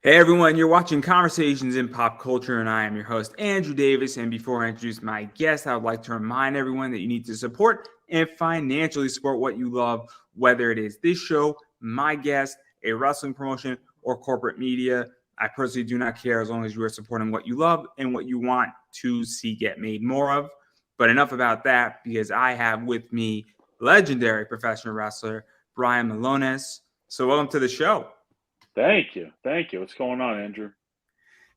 Hey everyone, you're watching Conversations in Pop Culture, and I am your host, Andrew Davis. And before I introduce my guest, I would like to remind everyone that you need to support and financially support what you love, whether it is this show, my guest, a wrestling promotion, or corporate media. I personally do not care as long as you are supporting what you love and what you want to see get made more of. But enough about that, because I have with me legendary professional wrestler, Brian Milonas. So, welcome to the show. Thank you. Thank you. What's going on, Andrew?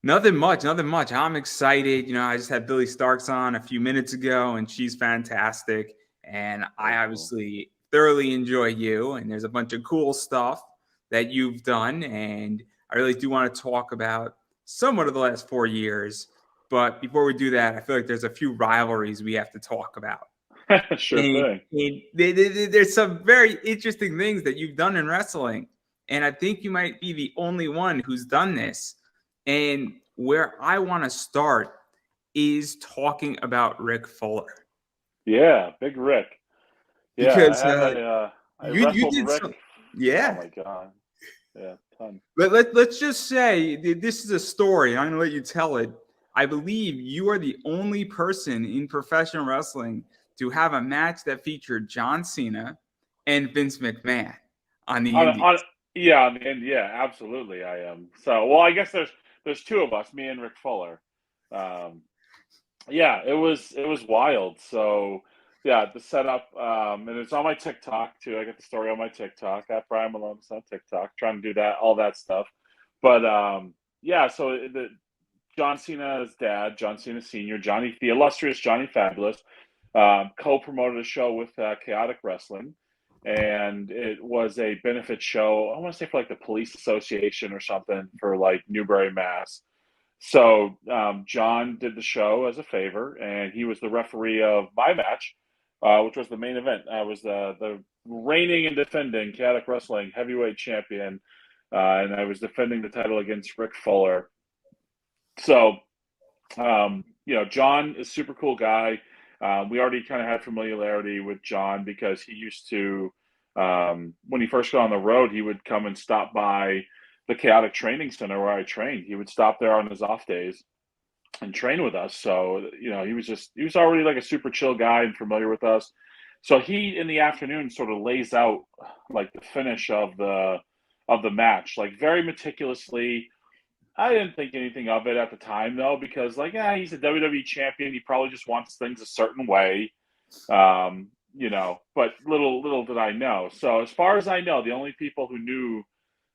Nothing much, nothing much. I'm excited. I just had Billy Starks on a few minutes ago, and she's fantastic. And I Very cool. obviously thoroughly enjoy you. And there's a bunch of cool stuff that you've done. And I really do want to talk about somewhat of the last 4 years. But before we do that, I feel like there's a few rivalries we have to talk about. Sure And, thing. there's some very interesting things that you've done in wrestling. And I think you might be the only one who's done this. And where I want to start is talking about Rick Fuller. Yeah, Big Rick. Yeah, Because I you wrestled did Rick. some, Oh yeah. my God. Yeah, ton. Let's just say this is a story. I'm going to let you tell it. I believe you are the only person in professional wrestling to have a match that featured John Cena and Vince McMahon on the On Indies. yeah, on the end, yeah, absolutely. I am. So, well, I guess there's two of us, me and Rick Fuller. Um, yeah, it was wild. So, yeah, the setup, and it's on my TikTok too. I got the story on my TikTok at Brian Malone's on TikTok, trying to do that, all that stuff. But yeah, so John Cena's dad, John Cena Sr., the illustrious Johnny Fabulous, co-promoted a show with Chaotic Wrestling, and it was a benefit show. I want to say for like the Police Association or something for like Newbury, Mass. So John did the show as a favor, and he was the referee of my match, which was the main event. I was the reigning and defending Chaotic Wrestling heavyweight champion, and I was defending the title against Rick Fuller. So John is a super cool guy. We already kind of had familiarity with John because he used to, when he first got on the road, he would come and stop by the Chaotic Training Center where I trained. He would stop there on his off days and train with us. So, he was already like a super chill guy and familiar with us. So he in the afternoon sort of lays out like the finish of the match, like very meticulously. I didn't think anything of it at the time though, because like, yeah, he's a WWE champion. He probably just wants things a certain way. But little did I know. So as far as I know, the only people who knew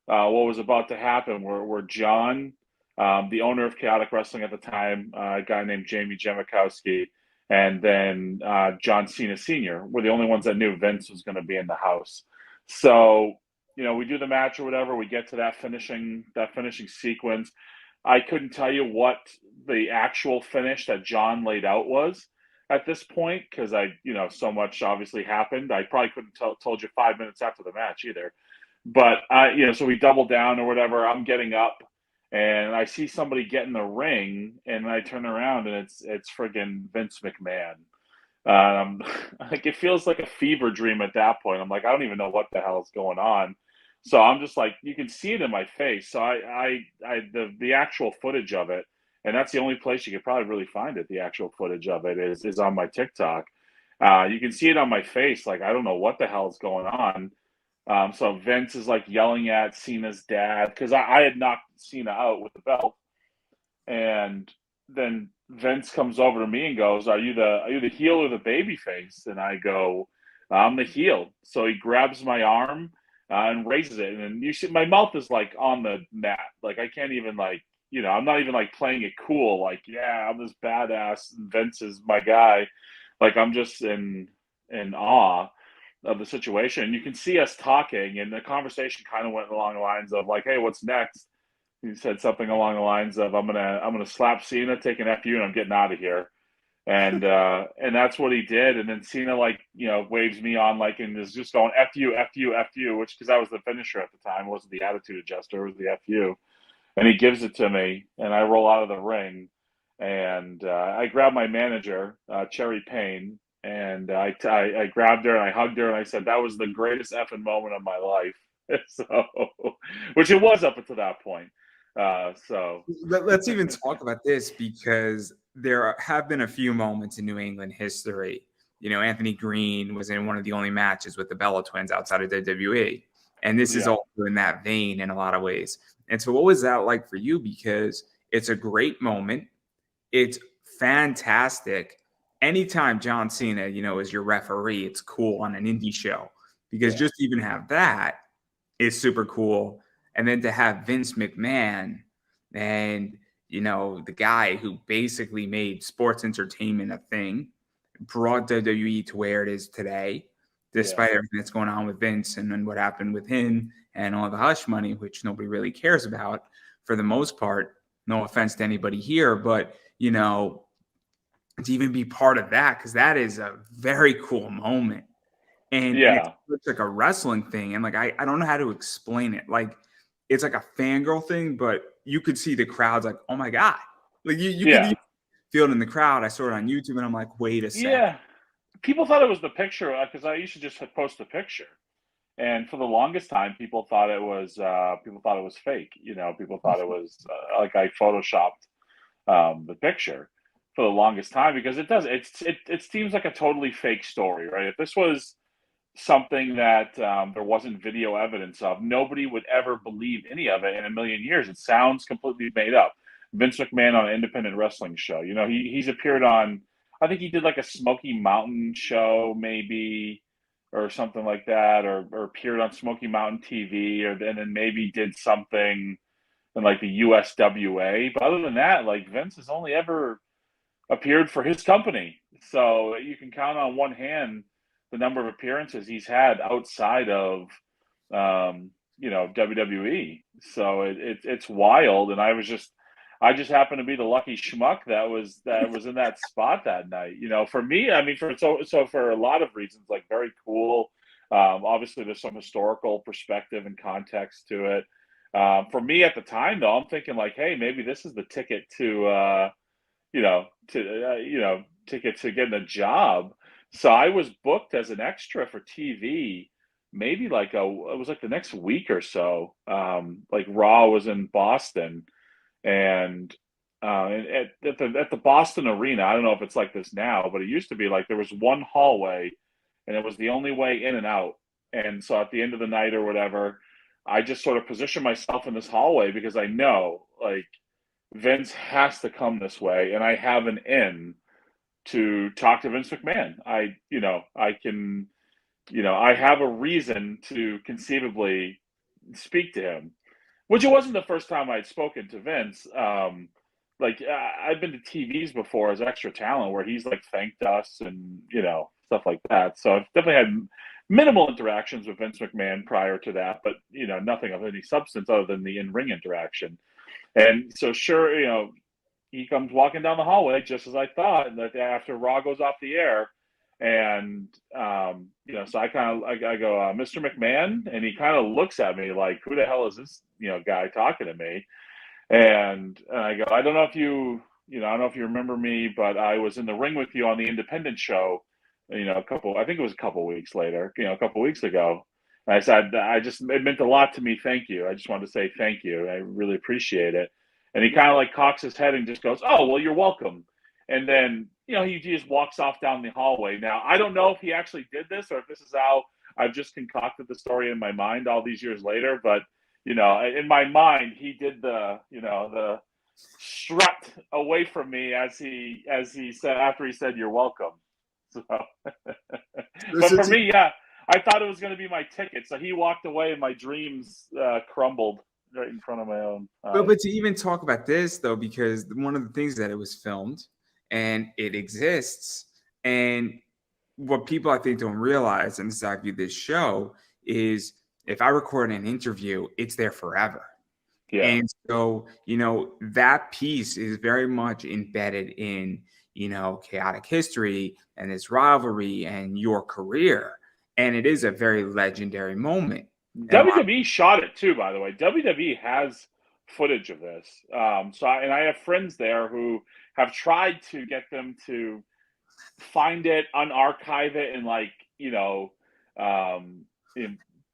what was about to happen were John, the owner of Chaotic Wrestling at the time, a guy named Jamie Jemikowski, and then John Cena Sr. were the only ones that knew Vince was going to be in the house. So we do the match or whatever. We get to that finishing sequence. I couldn't tell you what the actual finish that John laid out was at this point because so much obviously happened. I probably couldn't told you 5 minutes after the match either. But so we double down or whatever. I'm getting up, and I see somebody get in the ring, and I turn around, and it's friggin' Vince McMahon. Um, like it feels like a fever dream at that point. I'm like, I don't even know what the hell is going on. So I'm just like, you can see it in my face. So the actual footage of it, and that's the only place you could probably really find it. The actual footage of it is on my TikTok. You can see it on my face. Like I don't know what the hell is going on. So Vince is like yelling at Cena's dad because I had knocked Cena out with the belt, and then Vince comes over to me and goes, "Are you the heel or the baby face?" And I go, "I'm the heel." So he grabs my arm and raises it, and then you see my mouth is like on the mat, like I can't even like I'm not even like playing it cool, like yeah I'm this badass. And Vince is my guy, like I'm just in awe of the situation. You can see us talking, and the conversation kind of went along the lines of like, "Hey, what's next?" He said something along the lines of, "I'm gonna slap Cena, take an fu, and I'm getting out of here." And that's what he did. And then Cena like waves me on like and is just going fu, which because I was the finisher at the time, it wasn't the attitude adjuster, it was the fu. And he gives it to me, and I roll out of the ring, and I grab my manager, Cherry Payne, and I grabbed her and I hugged her and I said that was the greatest effing moment of my life. So, which it was up until that point. So Let's even talk about this, because there have been a few moments in New England history. Anthony Green was in one of the only matches with the Bella Twins outside of WWE. And this is yeah, also in that vein in a lot of ways. And so what was that like for you? Because it's a great moment. It's fantastic. Anytime John Cena, is your referee, it's cool on an indie show, because yeah, just to even have that is super cool. And then to have Vince McMahon, and the guy who basically made sports entertainment a thing, brought WWE to where it is today, yeah, despite everything that's going on with Vince and then what happened with him and all the hush money, which nobody really cares about for the most part. No offense to anybody here, but to even be part of that, because that is a very cool moment. And it yeah, looks like a wrestling thing. And like I don't know how to explain it. Like it's like a fangirl thing, but you could see the crowds like, oh my God. Like you could yeah, even feel it in the crowd. I saw it on YouTube and I'm like, wait a second. yeah. People thought it was the picture because I used to just post a picture, and for the longest time, people thought it was fake. People thought it was like I photoshopped the picture for the longest time because it seems like a totally fake story, right? If this was something that there wasn't video evidence of, nobody would ever believe any of it in a million years. It sounds completely made up. Vince McMahon on an independent wrestling show. He's appeared on. I think he did like a Smoky Mountain show, maybe, or something like that, or appeared on Smoky Mountain TV, and then maybe did something in like the USWA. But other than that, like Vince has only ever appeared for his company. So you can count on one hand the number of appearances he's had outside of WWE. So it's wild, and I just happened to be the lucky schmuck that was in that spot that night. For me, I mean, for a lot of reasons, like very cool. Obviously, there's some historical perspective and context to it. For me at the time, though, I'm thinking like, hey, maybe this is the ticket to ticket to getting a job. So I was booked as an extra for TV. Maybe it was like the next week or so. Like Raw was in Boston, and at the Boston Arena, I don't know if it's like this now, but it used to be like there was one hallway, and it was the only way in and out. And so at the end of the night or whatever, I just sort of positioned myself in this hallway because I know like Vince has to come this way, and I have an in to talk to Vince McMahon. I can, I have a reason to conceivably speak to him, which it wasn't the first time I'd spoken to Vince. I've been to TVs before as extra talent where he's like thanked us and stuff like that. So I've definitely had minimal interactions with Vince McMahon prior to that, but nothing of any substance other than the in-ring interaction. And so, sure, he comes walking down the hallway just as I thought, and that after Raw goes off the air, and so I go, Mr. McMahon, and he kind of looks at me like, who the hell is this guy talking to me? And I go, I don't know if I don't know if you remember me, but I was in the ring with you on the independent show, I think it was a couple weeks later, a couple weeks ago. And I said, it meant a lot to me. Thank you. I just wanted to say thank you. I really appreciate it. And he kind of like cocks his head and just goes, oh, well, you're welcome. And then, he just walks off down the hallway. Now, I don't know if he actually did this or if this is how I've just concocted the story in my mind all these years later. But, in my mind, he did the strut away from me as he said, after he said, you're welcome. So, but for me, yeah, I thought it was going to be my ticket. So he walked away and my dreams crumbled right in front of my own eyes. But to even talk about this though, because one of the things that it was filmed and it exists, and what people I think don't realize, and this is how I view this show, is if I record an interview, it's there forever. Yeah. And so, that piece is very much embedded in, chaotic history and this rivalry and your career. And it is a very legendary moment. WWE shot it too, by the way. WWE has footage of this. I have friends there who have tried to get them to find it, unarchive it, and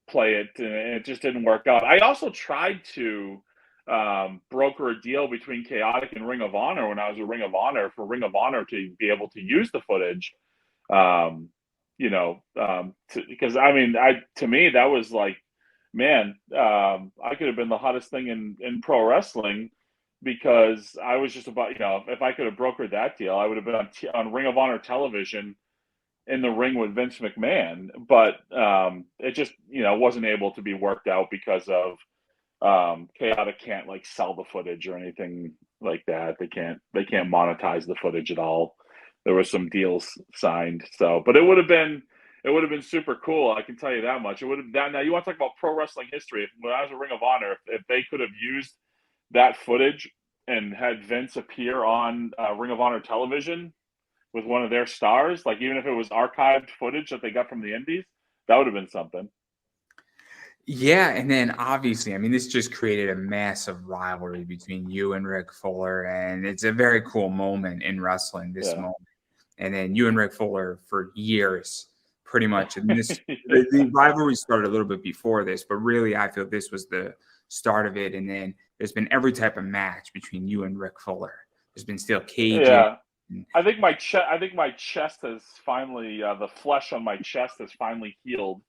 play it, and it just didn't work out. I also tried to broker a deal between Chaotic and Ring of Honor when I was at Ring of Honor for Ring of Honor to be able to use the footage. Because I mean, to me that was like, man, I could have been the hottest thing in pro wrestling because I was just about, if I could have brokered that deal, I would have been on Ring of Honor television in the ring with Vince McMahon. But it just, wasn't able to be worked out because of Chaotic can't like sell the footage or anything like that. They can't monetize the footage at all. There were some deals signed, so but it would have been super cool. I can tell you that much. It would have that. Now you want to talk about pro wrestling history? When I was a Ring of Honor, if they could have used that footage and had Vince appear on Ring of Honor television with one of their stars, like even if it was archived footage that they got from the Indies, that would have been something. Yeah, and then obviously, I mean, this just created a massive rivalry between you and Rick Fuller, and it's a very cool moment in wrestling, this moment. And then you and Rick Fuller for years, pretty much. And this the rivalry started a little bit before this, but really I feel this was the start of it. And then there's been every type of match between you and Rick Fuller. There's been steel cages. Yeah. I think my chest has finally the flesh on my chest has finally healed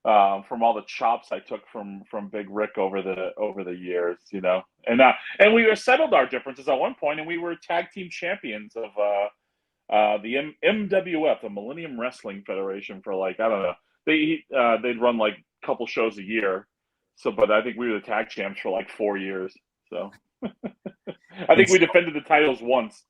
from all the chops I took from Big Rick over the years, and we settled our differences at one point, and we were tag team champions of the MWF, the Millennium Wrestling Federation, for like, I don't know, they'd run like a couple shows a year, so but I think we were the tag champs for like 4 years, so I think we defended the titles once.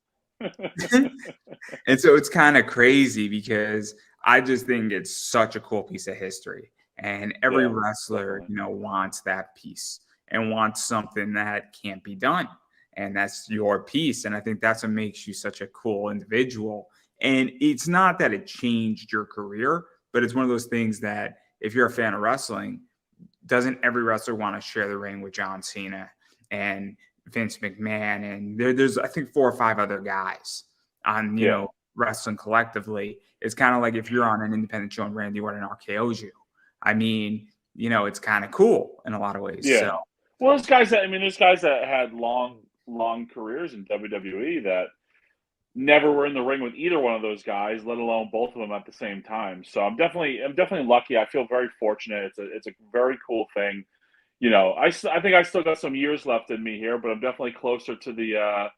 And so it's kind of crazy because I just think it's such a cool piece of history. And every wrestler, wants that piece and wants something that can't be done. And that's your piece. And I think that's what makes you such a cool individual. And it's not that it changed your career, but it's one of those things that if you're a fan of wrestling, doesn't every wrestler want to share the ring with John Cena and Vince McMahon? And there's, I think, 4 or 5 other guys on, wrestling collectively. It's kind of like if you're on an independent show and Randy Orton RKO's you. I mean, it's kind of cool in a lot of ways. Yeah. So. Well, there's guys that had long careers in WWE that never were in the ring with either one of those guys, let alone both of them at the same time. So I'm definitely lucky. I feel very fortunate. It's a very cool thing. I think I still got some years left in me here, but I'm definitely closer to the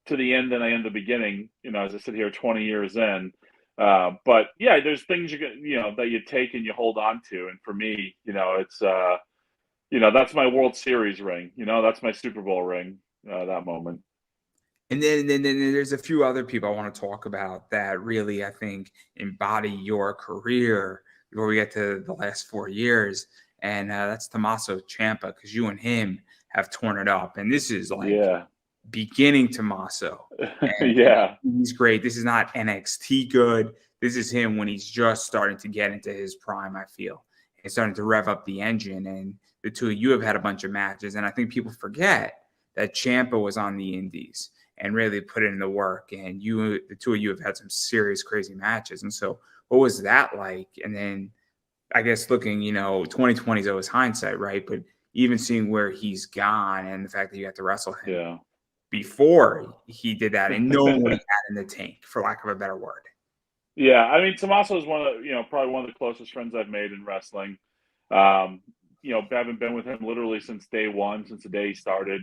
end than I am the beginning. As I sit here 20 years in. But yeah, there's things that you take and you hold on to, and for me, it's that's my World Series ring. That's my Super Bowl ring. That moment. And then there's a few other people I want to talk about that really, I think, embody your career before we get to the last 4 years. And that's Tommaso Ciampa, because you and him have torn it up. And this is like beginning Tommaso. Yeah. He's great. This is not NXT good. This is him when he's just starting to get into his prime, I feel. He's starting to rev up the engine. And the two of you have had a bunch of matches. And I think people forget that Ciampa was on the Indies and really put in the work. And the two of you have had some serious, crazy matches. And so what was that like? And then I guess looking, 2020 is always hindsight, right? But even seeing where he's gone and the fact that you have to wrestle him before he did that and knowing what he had in the tank, for lack of a better word. Yeah, I mean, Tommaso is one of probably one of the closest friends I've made in wrestling. Haven't been with him literally since day one, since the day he started.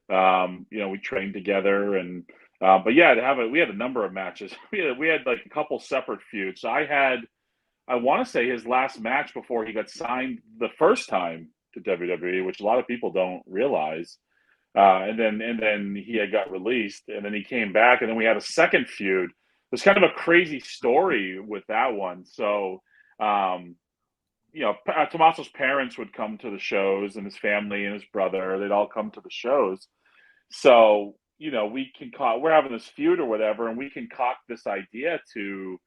We trained together, and but yeah, we had a number of matches. We had like a couple separate feuds. So I want to say his last match before he got signed the first time to WWE, which a lot of people don't realize. And then he had got released, and then he came back, and then we had a second feud. There's kind of a crazy story with that one. So, Tommaso's parents would come to the shows, and his family and his brother, they'd all come to the shows. So, we're having this feud or whatever, and we concoct this idea to,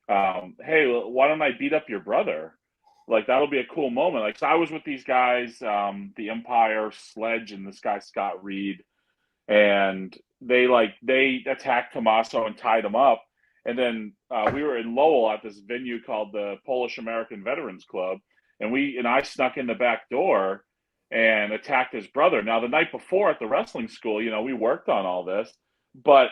hey, why don't I beat up your brother? Like, that'll be a cool moment. Like, so I was with these guys, the Empire, Sledge, and this guy, Scott Reed, and they attacked Tommaso and tied him up. And then we were in Lowell at this venue called the Polish American Veterans Club, and I snuck in the back door, and attacked his brother. Now, the night before at the wrestling school, we worked on all this, but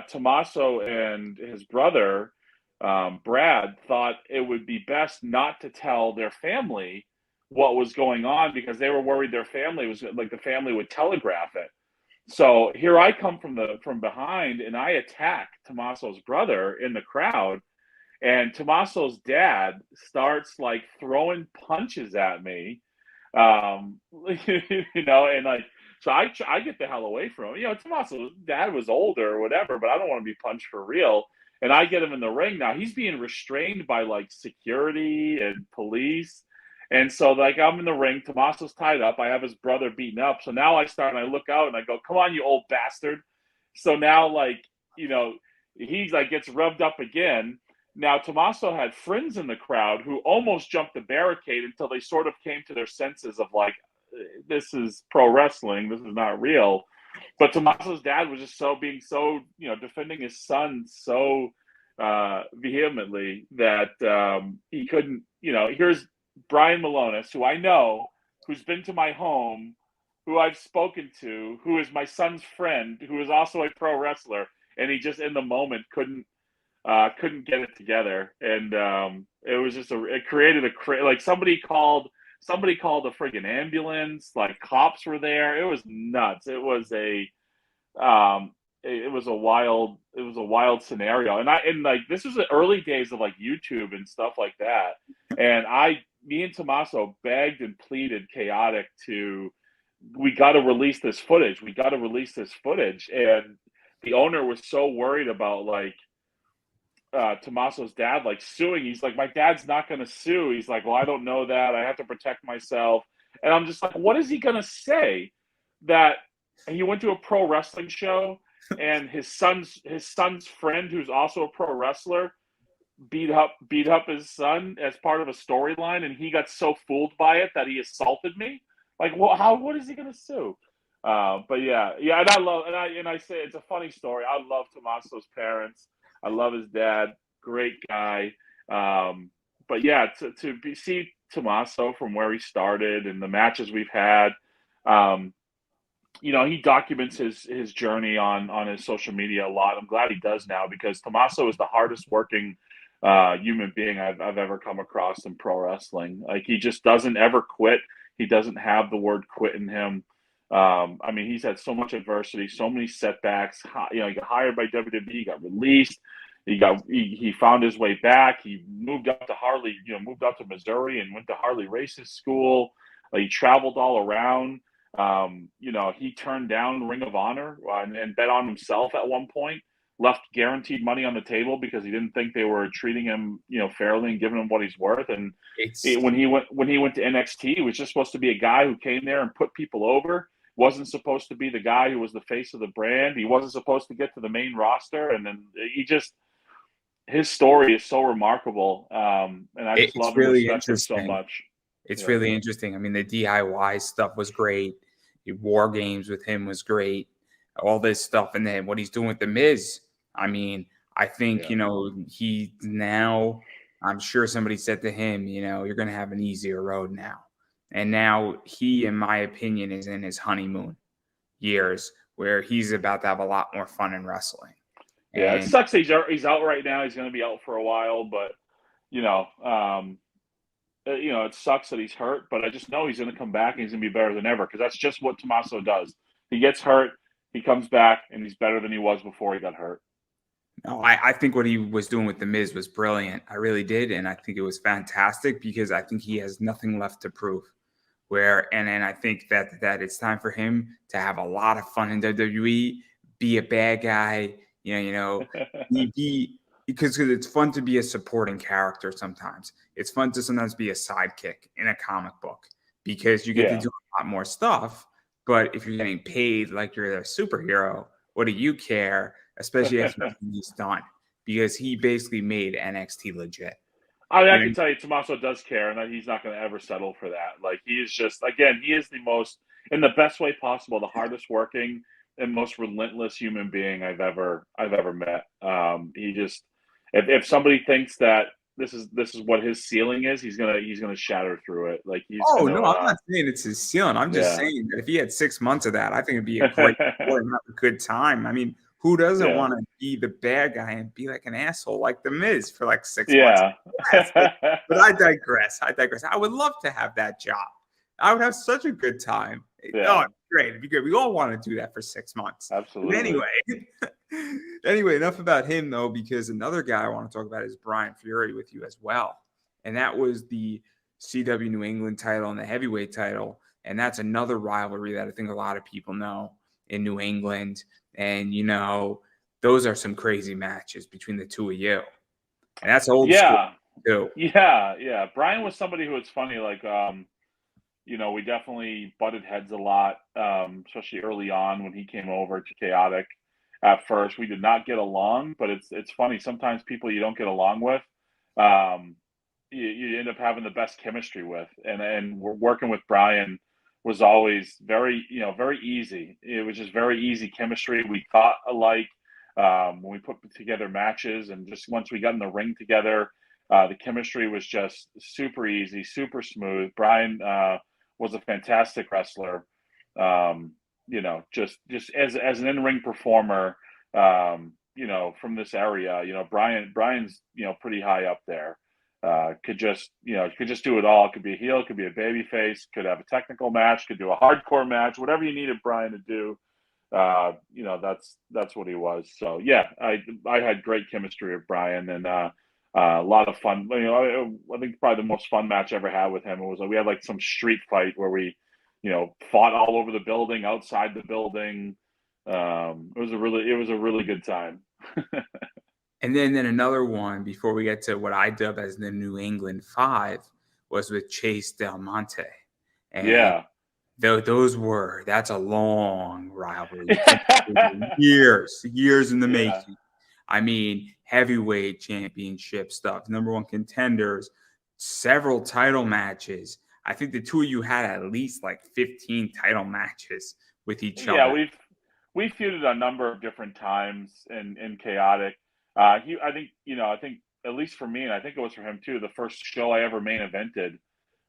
Tommaso and his brother, Brad, thought it would be best not to tell their family what was going on because they were worried their family was like the family would telegraph it. So here I come from behind and I attack Tommaso's brother in the crowd, and Tommaso's dad starts like throwing punches at me, um, and like, so I get the hell away from him. Tommaso's dad was older or whatever, but I don't want to be punched for real. And I get him in the ring. Now he's being restrained by like security and police. And so like I'm in the ring, Tommaso's tied up. I have his brother beaten up. So now I start and I look out and I go, "Come on, you old bastard." So now like, he's like gets rubbed up again. Now, Tommaso had friends in the crowd who almost jumped the barricade until they sort of came to their senses of like, this is pro wrestling, this is not real. But Tommaso's dad was just defending his son so vehemently that he couldn't, here's Brian Milonas, who I know, who's been to my home, who I've spoken to, who is my son's friend, who is also a pro wrestler, and he just in the moment couldn't get it together, and it was just it created like somebody called a friggin' ambulance, like cops were there. It was nuts. It was a wild scenario, and like this was the early days of like YouTube and stuff like that, and me and Tommaso begged and pleaded Chaotic we got to release this footage, and the owner was so worried about like Tommaso's dad like suing. He's like, "My dad's not going to sue." He's like, "Well, I don't know that. I have to protect myself." And I'm just like, what is he going to say? That he went to a pro wrestling show and his son's friend, who's also a pro wrestler, beat up his son as part of a storyline, and he got so fooled by it that he assaulted me. Like, what is he going to sue? But yeah, and I say it's a funny story. I love Tommaso's parents. I love his dad, great guy. But yeah, see Tommaso from where he started and the matches we've had. He documents his journey on his social media a lot. I'm glad he does now because Tommaso is the hardest working human being I've ever come across in pro wrestling. Like he just doesn't ever quit. He doesn't have the word quit in him. He's had so much adversity, so many setbacks. He got hired by WWE, he got released. He found his way back. He moved up to Missouri and went to Harley Race's school. He traveled all around. He turned down Ring of Honor and bet on himself at one point. Left guaranteed money on the table because he didn't think they were treating him, fairly and giving him what he's worth. And when he went to NXT, he was just supposed to be a guy who came there and put people over. Wasn't supposed to be the guy who was the face of the brand. He wasn't supposed to get to the main roster, and then his story is so remarkable. And I just love and respect him so much. It's really interesting. I mean, the DIY stuff was great. The War Games with him was great. All this stuff, and then what he's doing with the Miz. I mean, I think he now. I'm sure somebody said to him, you're going to have an easier road now. And now he, in my opinion, is in his honeymoon years where he's about to have a lot more fun in wrestling. Yeah, it sucks he's out right now. He's going to be out for a while, but it sucks that he's hurt. But I just know he's going to come back and he's going to be better than ever because that's just what Tommaso does. He gets hurt, he comes back, and he's better than he was before he got hurt. No, I think what he was doing with The Miz was brilliant. I really did, and I think it was fantastic because I think he has nothing left to prove. And I think that it's time for him to have a lot of fun in WWE, be a bad guy, because it's fun to be a supporting character sometimes. It's fun to sometimes be a sidekick in a comic book because you get to do a lot more stuff. But if you're getting paid like you're a superhero, what do you care? Especially after he's done, because he basically made NXT legit. I can tell you, Tommaso does care, and that he's not going to ever settle for that. Like he is just, again, he is the most, in the best way possible, the hardest working and most relentless human being I've ever met. He just, if somebody thinks that this is what his ceiling is, he's gonna shatter through it. Like he's Oh, gonna, no, I'm not saying it's his ceiling. I'm just yeah, saying that if he had 6 months of that, I think it'd be a great story and have a good time. I mean, who doesn't yeah, wanna be the bad guy and be like an asshole like The Miz for like 6 months? yeah, Yes, but I digress. I would love to have that job. I would have such a good time. Oh, yeah, it'd be great. It'd be good. We all want to do that for 6 months. But absolutely. anyway, enough about him though, because another guy I want to talk about is Brian Fury with you as well. And that was the CW New England title and the heavyweight title. And that's another rivalry that I think a lot of people know in New England. And, those are some crazy matches between the two of you. And that's old school Yeah, too. yeah, yeah. Brian was somebody who was funny. Like, we definitely butted heads a lot, especially early on when he came over to Chaotic. At first, we did not get along, but it's funny. Sometimes people you don't get along with, um, you end up having the best chemistry with, and we're working with Brian was always very easy. It was just very easy chemistry. We thought alike when we put together matches, and just once we got in the ring together, the chemistry was just super easy, super smooth. Brian was a fantastic wrestler. Just as an in ring performer, from this area, Brian's pretty high up there. Could just do it all. Could be a heel, could be a baby face, could have a technical match, could do a hardcore match, whatever you needed Brian to do. That's what he was. So yeah, I had great chemistry with Brian, and a lot of fun. I think probably the most fun match I ever had with him was we had like some street fight where we, fought all over the building, outside the building. It was a really good time. And then another one before we get to what I dub as the New England Five was with Chase Del Monte. And Yeah. that's a long rivalry. Years in the Yeah. making. I mean, heavyweight championship stuff, number one contenders, several title matches. I think the two of you had at least like 15 title matches with each Yeah, other. we feuded a number of different times in Chaotic. I think at least for me, and I think it was for him too. The first show I ever main evented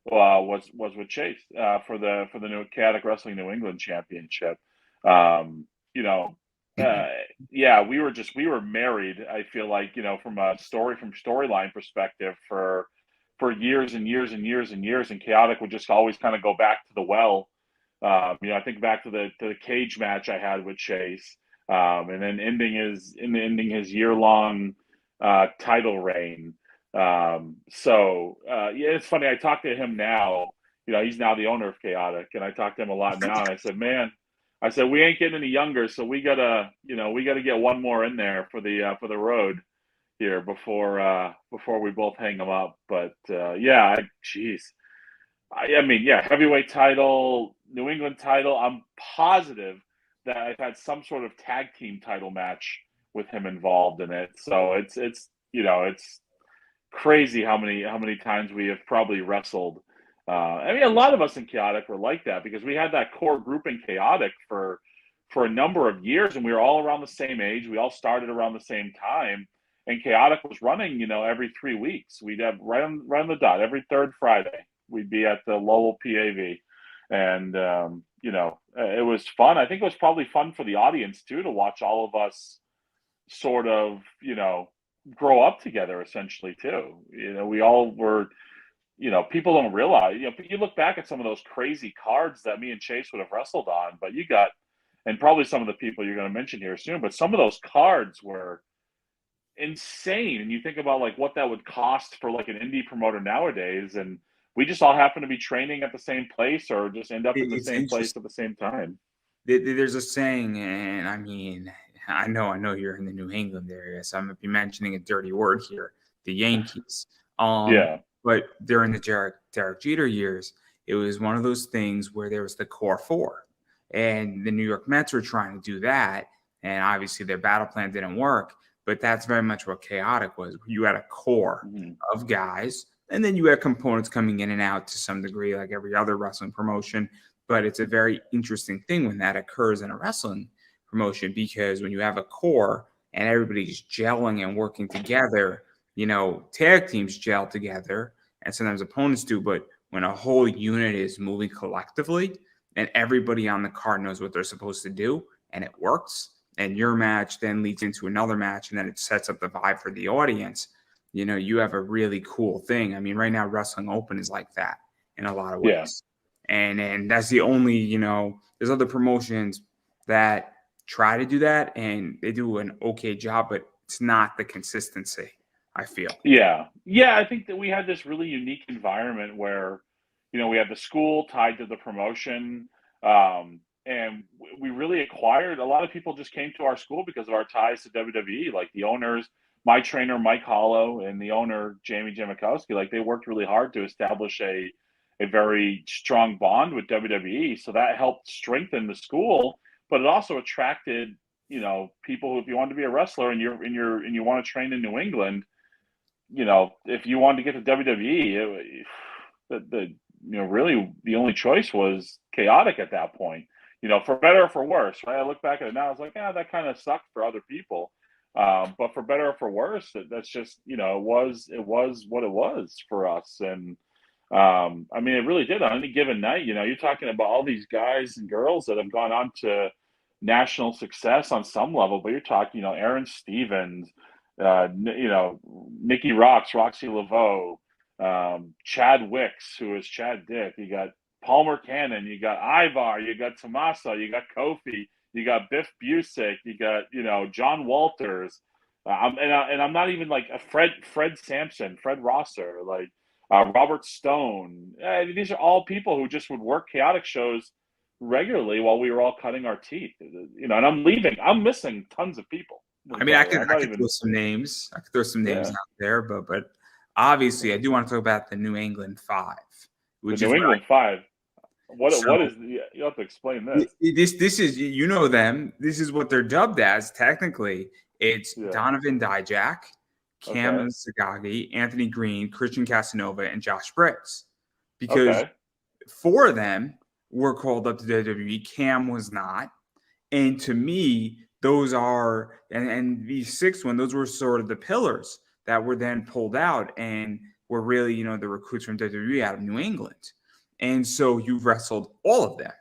was with Chase for the new Chaotic Wrestling New England Championship. Um, you know, yeah, we were married. I feel like from storyline perspective for years and years and years and years, and Chaotic would just always kind of go back to the well. I think back to the cage match I had with Chase, and then ending his year long title reign. Yeah, it's funny. I talk to him now. He's now the owner of Chaotic, and I talk to him a lot now. And I said, man, we ain't getting any younger, so we gotta get one more in there for the road here before we both hang them up. But yeah, geez. I mean, yeah, heavyweight title, New England title. I'm positive that I've had some sort of tag team title match with him involved in it. So it's crazy how many times we have probably wrestled. I mean, a lot of us in Chaotic were like that because we had that core group in Chaotic for a number of years, and we were all around the same age. We all started around the same time, and Chaotic was running, every 3 weeks. We'd have right on the dot every third Friday. We'd be at the Lowell PAV, and it was fun. I think it was probably fun for the audience too to watch all of us sort of grow up together essentially too. We all were. People don't realize. You look back at some of those crazy cards that me and Chase would have wrestled on, but you got, and probably some of the people you're going to mention here soon, but some of those cards were insane. And you think about like what that would cost for like an indie promoter nowadays, and we just all happen to be training at the same place or just end up in the It's same place interesting. at the same time. There's a saying, and I mean, I know you're in the New England area, so I'm gonna be mentioning a dirty word here, the Yankees. Yeah. But during the Derek Jeter years, it was one of those things where there was the core four, and the New York Mets were trying to do that, and obviously their battle plan didn't work. But that's very much what Chaotic was. You had a core Mm-hmm. of guys, and then you had components coming in and out to some degree, like every other wrestling promotion. But it's a very interesting thing when that occurs in a wrestling promotion, because when you have a core and everybody's gelling and working together, tag teams gel together and sometimes opponents do, but when a whole unit is moving collectively and everybody on the card knows what they're supposed to do and it works, and your match then leads into another match and then it sets up the vibe for the audience, you have a really cool thing. I mean, right now Wrestling Open is like that in a lot of Yeah. ways. And that's the only, there's other promotions that try to do that and they do an okay job, but it's not the consistency, I feel. Yeah. I think that we had this really unique environment where, we had the school tied to the promotion. And we really acquired a lot of people just came to our school because of our ties to WWE, like the owners, my trainer, Mike Hollow, and the owner, Jamie Jamakowski. Like they worked really hard to establish a very strong bond with WWE. So that helped strengthen the school, but it also attracted, people who, if you want to be a wrestler and you want to train in New England, if you wanted to get to WWE, really the only choice was chaotic at that point. For better or for worse, right? I look back at it now, I was like, that kind of sucked for other people. But for better or for worse, that's just, it was what it was for us. And I mean, it really did on any given night. You're talking about all these guys and girls that have gone on to national success on some level, but you're talking, Aaron Stevens, Nikki Rocks, Roxy Laveau, Chad Wicks, who is Chad Dick. You got Palmer Cannon, you got Ivar, you got Tommaso, you got Kofi, you got Biff Busick, you got John Walters, and I'm not even like a Fred Sampson, Fred Rosser, like Robert Stone. These are all people who just would work chaotic shows regularly while we were all cutting our teeth. And I'm missing tons of people. I mean, I could throw some names. I could throw some names out there, but obviously, I do want to talk about the New England Five, which the New England Five. What is? You have to explain this. This is them. This is what they're dubbed as. Technically, it's Donovan Dijak, Cam Sagagi, Anthony Green, Christian Casanova, and Josh Briggs. Because 4 of them were called up to WWE. Cam was not, and to me, those are and the 6th one. Those were sort of the pillars that were then pulled out and were really, the recruits from WWE out of New England. And so you've wrestled all of them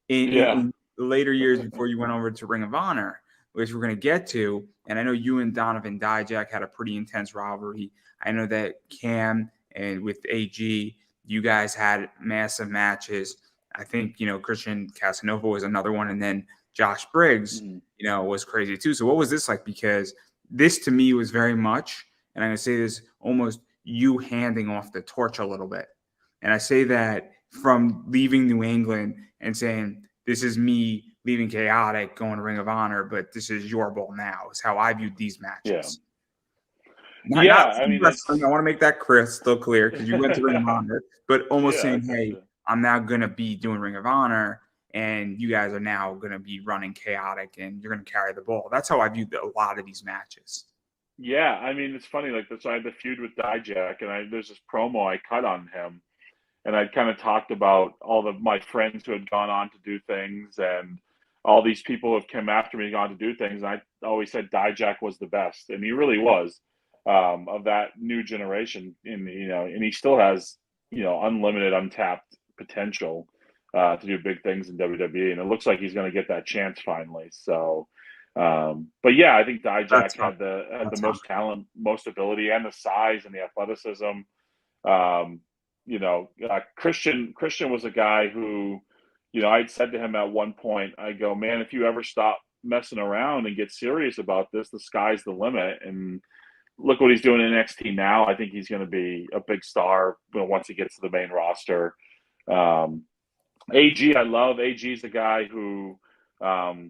in the later years before you went over to Ring of Honor, which we're going to get to. And I know you and Donovan Dijak had a pretty intense rivalry. I know that Cam and with AG, you guys had massive matches. I think, Christian Casanova was another one. And then Josh Briggs, was crazy too. So what was this like? Because this to me was very much, and I'm going to say this, almost you handing off the torch a little bit. And I say that from leaving New England and saying, this is me leaving chaotic, going to Ring of Honor, but this is your ball now, is how I viewed these matches. I mean, wrestling. I want to make that crystal clear because you went to Ring of Honor, but almost saying, hey, I'm now going to be doing Ring of Honor, and you guys are now going to be running chaotic, and you're going to carry the ball. That's how I viewed a lot of these matches. Yeah, I mean, it's funny. Like, so I had the feud with Dijak, and there's this promo I cut on him, and I kind of talked about all of my friends who had gone on to do things, and all these people who have come after me, gone to do things. And I always said Dijak was the best, and he really was, of that new generation. And and he still has unlimited, untapped potential to do big things in WWE, and it looks like he's going to get that chance finally. So, but yeah, I think Dijak had the most talent, most ability, and the size and the athleticism. Christian was a guy who, I'd said to him at one point, I go, man, if you ever stop messing around and get serious about this, the sky's the limit. And look what he's doing in NXT now. I think he's going to be a big star once he gets to the main roster. AG, I love. AG's a guy who, I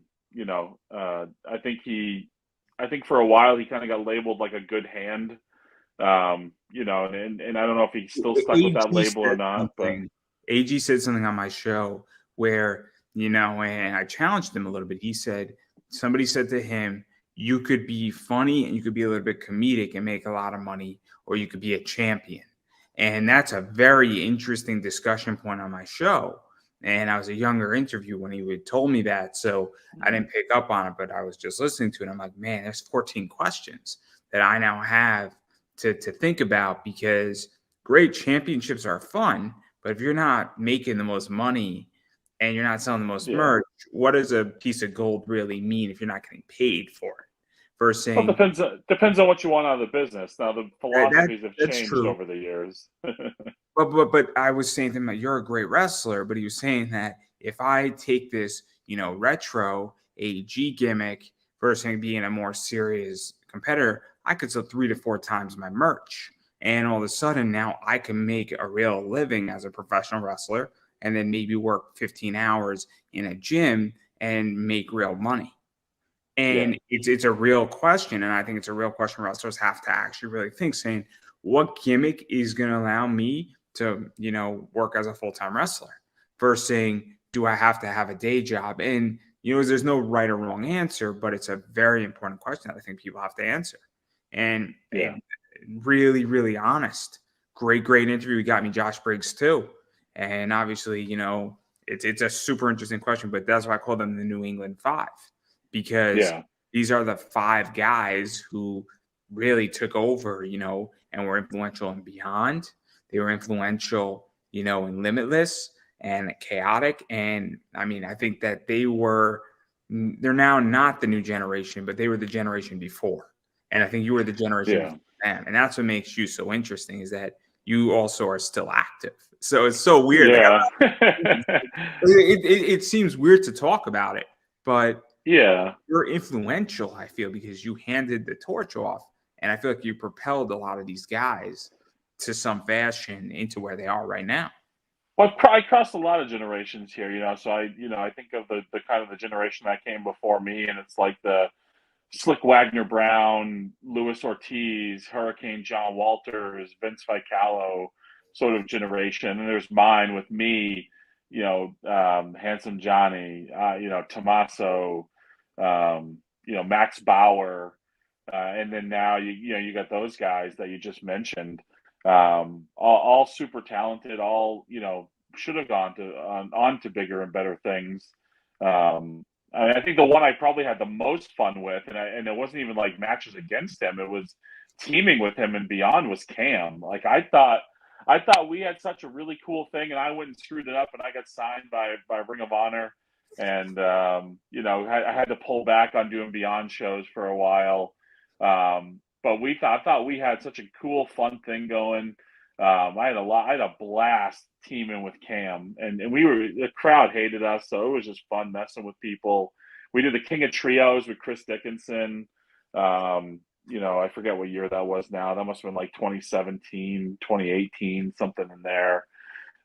think for a while he kind of got labeled like a good hand. And I don't know if he's still stuck with that label or not. But AG said something on my show where, and I challenged him a little bit. He said, somebody said to him, you could be funny and you could be a little bit comedic and make a lot of money, or you could be a champion. And that's a very interesting discussion point on my show. And I was a younger interview when he would told me that. So I didn't pick up on it, but I was just listening to it. I'm like, man, there's 14 questions that I now have to think about, because great championships are fun, but if you're not making the most money and you're not selling the most Yeah. merch, what does a piece of gold really mean if you're not getting paid for it? Versus Well, saying, depends on what you want out of the business. Now, the philosophies have that's changed true. over the years. But I was saying to him, like, you're a great wrestler, but he was saying that if I take this, retro AG gimmick versus being a more serious competitor, I could sell 3 to 4 times my merch. And all of a sudden now I can make a real living as a professional wrestler and then maybe work 15 hours in a gym and make real money. Yeah, And it's a real question, and I think it's a real question wrestlers have to actually really think, saying, what gimmick is going to allow me to, work as a full-time wrestler? Versus saying, do I have to have a day job? And, there's no right or wrong answer, but it's a very important question that I think people have to answer. And yeah, really, really honest. Great interview. You got me Josh Briggs too. And obviously, it's a super interesting question, but that's why I call them the New England Five, because yeah, these are the 5 guys who really took over, and were influential in Beyond. They were influential, in Limitless and Chaotic. And I mean, I think that they're now not the new generation, but they were the generation before. And I think you were the generation yeah, before them. And that's what makes you so interesting, is that you also are still active. So it's so weird. Like, yeah, it seems weird to talk about it, but yeah. you're influential, I feel, because you handed the torch off. And I feel like you propelled a lot of these guys to some fashion into where they are right now. Well, I crossed a lot of generations here, So I think of the kind of the generation that came before me, and it's like the Slick Wagner Brown, Luis Ortiz, Hurricane John Walters, Vince Vicalo sort of generation. And there's mine with me, Handsome Johnny, Tommaso, Max Bauer. And then now you got those guys that you just mentioned, all super talented, all, should have gone on to bigger and better things. I think the one I probably had the most fun with, and it wasn't even like matches against him, it was teaming with him and beyond, was Cam. Like I thought we had such a really cool thing, and I went and screwed it up, and I got signed by Ring of Honor, and I had to pull back on doing Beyond shows for a while. But I thought we had such a cool, fun thing going. I had a blast teaming with Cam, and the crowd hated us, so it was just fun messing with people. We did the King of Trios with Chris Dickinson. I forget what year that was now. That must have been like 2017, 2018, something in there.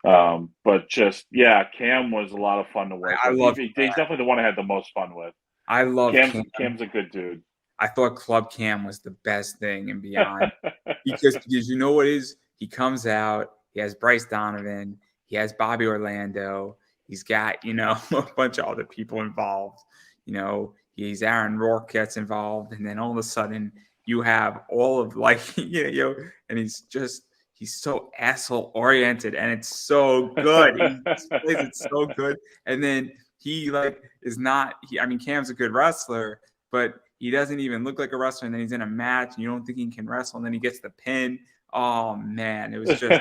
But just, yeah, Cam was a lot of fun to work I with. love He's Cam. definitely the one I had the most fun with. I love Cam's Cam. Cam's a good dude. I thought Club Cam was the best thing and Beyond, because you know what is, he comes out, he has Bryce Donovan, he has Bobby Orlando, he's got, a bunch of other people involved. He's Aaron Rourke gets involved, and then all of a sudden you have all of, like, and he's so asshole oriented, and it's so good. He plays it so good. And then he, like, is not, I mean, Cam's a good wrestler, but he doesn't even look like a wrestler. And then he's in a match and you don't think he can wrestle, and then he gets the pin. Oh man, it was just,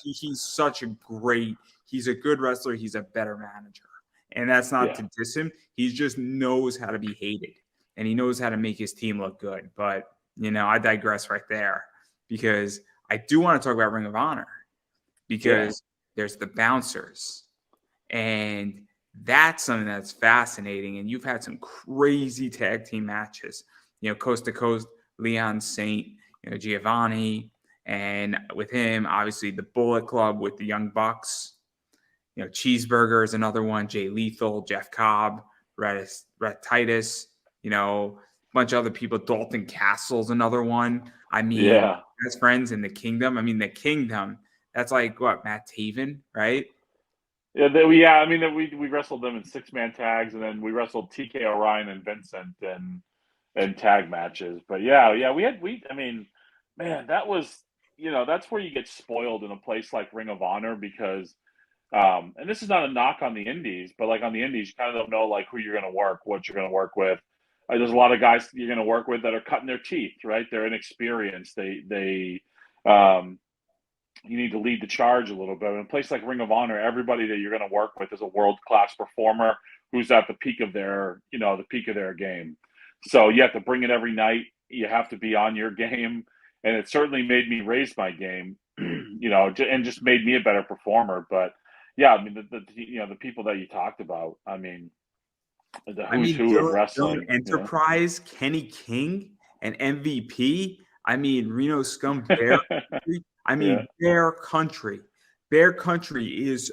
he's such a great, he's a good wrestler. He's a better manager. And that's not Yeah. to diss him. He just knows how to be hated, and he knows how to make his team look good. But, I digress right there, because I do want to talk about Ring of Honor, because there's the bouncers, and that's something that's fascinating. And you've had some crazy tag team matches, coast to coast, Leon Saint, Giovanni, and with him, obviously the Bullet Club with the Young Bucks, Cheeseburger is another one, Jay Lethal, Jeff Cobb, Red Titus, a bunch of other people, Dalton Castle's another one. I mean, Yeah. best friends in the Kingdom. I mean, the Kingdom, that's like what, Matt Taven, right? Yeah, I mean, we wrestled them in 6-man tags, and then we wrestled TK Orion and Vincent and tag matches. But I mean, man, that was, that's where you get spoiled in a place like Ring of Honor, because and this is not a knock on the indies, but like on the indies, you kind of don't know like who you're going to work, what you're going to work with. There's a lot of guys you're going to work with that are cutting their teeth, right? They're inexperienced. You need to lead the charge a little bit. In a place like Ring of Honor, everybody that you're going to work with is a world-class performer who's at the peak of their, the peak of their game. So you have to bring it every night. You have to be on your game. And it certainly made me raise my game, and just made me a better performer. But yeah, I mean, the people that you talked about, I mean, the who's who of Villain wrestling. Enterprise, Kenny King, and MVP. I mean, Reno Scum Bear Country. I mean, Bear Country. Bear Country is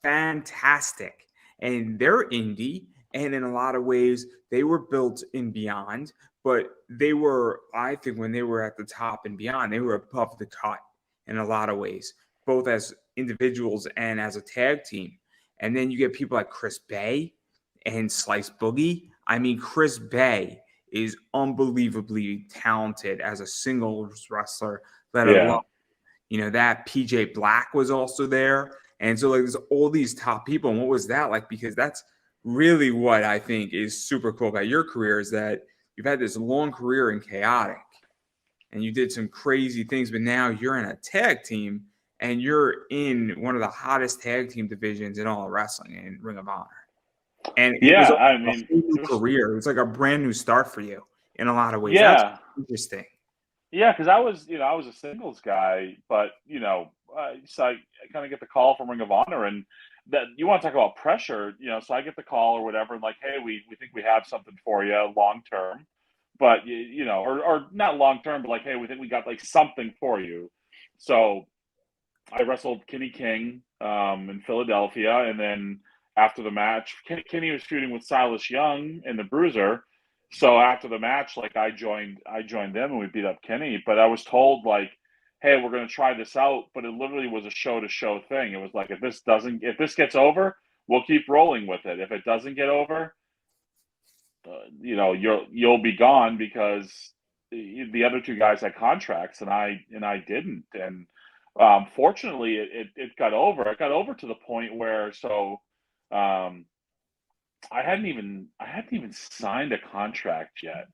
fantastic. And they're indie. And in a lot of ways, they were built in Beyond. But they were, I think, when they were at the top and beyond, they were above the cut in a lot of ways, both as individuals and as a tag team. And then you get people like Chris Bay and Slice Boogie. I mean, Chris Bay is unbelievably talented as a singles wrestler. Let alone, that PJ Black was also there. And so, like, there's all these top people. And what was that like? Because that's really what I think is super cool about your career, is that you've had this long career in Chaotic and you did some crazy things, but now you're in a tag team and you're in one of the hottest tag team divisions in all of wrestling, in Ring of Honor. And it was a whole new career. It was like a brand new start for you in a lot of ways. Yeah. That's interesting. Yeah, because I was a singles guy, but so I kind of get the call from Ring of Honor, and that you want to talk about pressure, so I get the call or whatever, and like, hey, we think we have something for you long term, but or not long term, but like, hey, we think we got like something for you. So I wrestled Kenny King in Philadelphia, and then after the match, Kenny was feuding with Silas Young in the Bruiser. So after the match, like I joined them and we beat up Kenny. But I was told like, hey, we're going to try this out. But it literally was a show to show thing. It was like, if this gets over, we'll keep rolling with it. If it doesn't get over, you'll be gone, because the other two guys had contracts and I didn't. And fortunately, it got over. It got over to the point where I hadn't even signed a contract yet,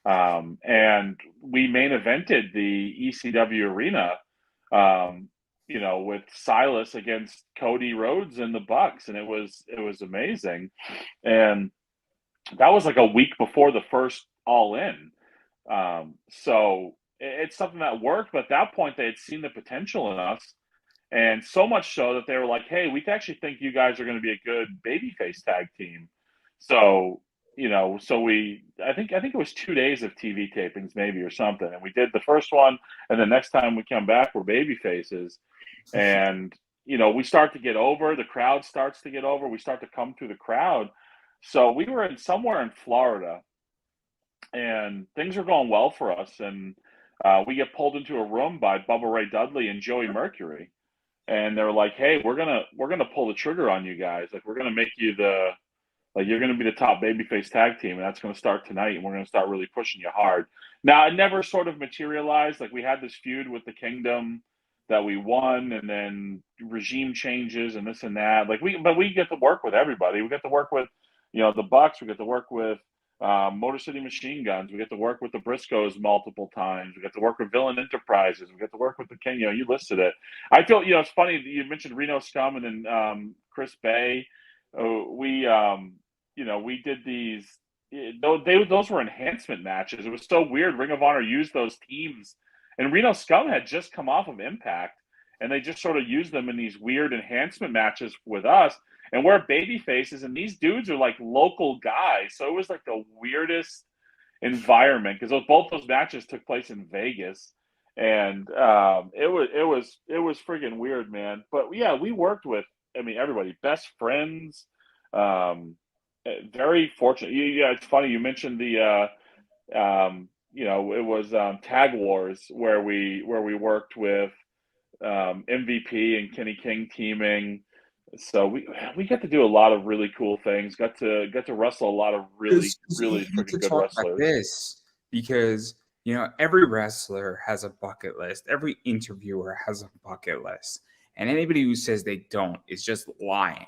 and we main evented the ECW arena, with Silas against Cody Rhodes and the Bucks, and it was amazing, and that was like a week before the first All In, so it's something that worked. But at that point, they had seen the potential in us. And so much so that they were like, hey, we actually think you guys are going to be a good babyface tag team. So, I think it was 2 days of TV tapings maybe or something. And we did the first one. And the next time we come back, we're baby faces. And, we start to get over. The crowd starts to get over. We start to come through the crowd. So we were somewhere in Florida, and things are going well for us. And we get pulled into a room by Bubba Ray Dudley and Joey Mercury. And they're like, hey, we're gonna pull the trigger on you guys. Like, we're gonna make you you're gonna be the top babyface tag team, and that's gonna start tonight. And we're gonna start really pushing you hard. Now, it never sort of materialized. Like, we had this feud with the Kingdom that we won, and then regime changes and this and that. But we get to work with everybody. We get to work with, the Bucks. We get to work with Motor City Machine Guns. We get to work with the Briscoes multiple times. We get to work with Villain Enterprises. We get to work with the King. You listed it. I feel, it's funny that you mentioned Reno Scum and then Chris Bay. We did these. Those were enhancement matches. It was so weird. Ring of Honor used those teams, and Reno Scum had just come off of Impact, and they just sort of used them in these weird enhancement matches with us. And we're baby faces, and these dudes are like local guys. So it was like the weirdest environment, because both those matches took place in Vegas, and it was friggin' weird, man. But yeah, we worked with, everybody, best friends. Very fortunate. Yeah, it's funny you mentioned the it was Tag Wars where we worked with MVP and Kenny King teaming. So we got to do a lot of really cool things. Got to wrestle a lot of really freaking good wrestlers. Like this, because every wrestler has a bucket list. Every interviewer has a bucket list, and anybody who says they don't is just lying.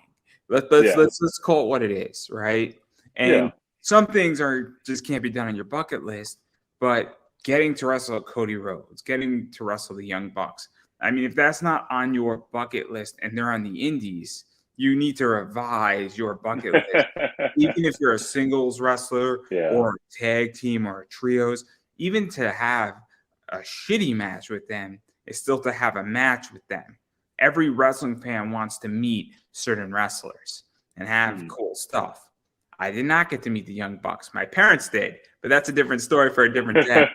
Let's call it what it is, right? And some things are just can't be done on your bucket list, but getting to wrestle Cody Rhodes, getting to wrestle the Young Bucks. I mean, if that's not on your bucket list and they're on the indies, you need to revise your bucket list. Even if you're a singles wrestler or a tag team or a trios, even to have a shitty match with them is still to have a match with them. Every wrestling fan wants to meet certain wrestlers and have cool stuff. I did not get to meet the Young Bucks. My parents did, but that's a different story for a different day.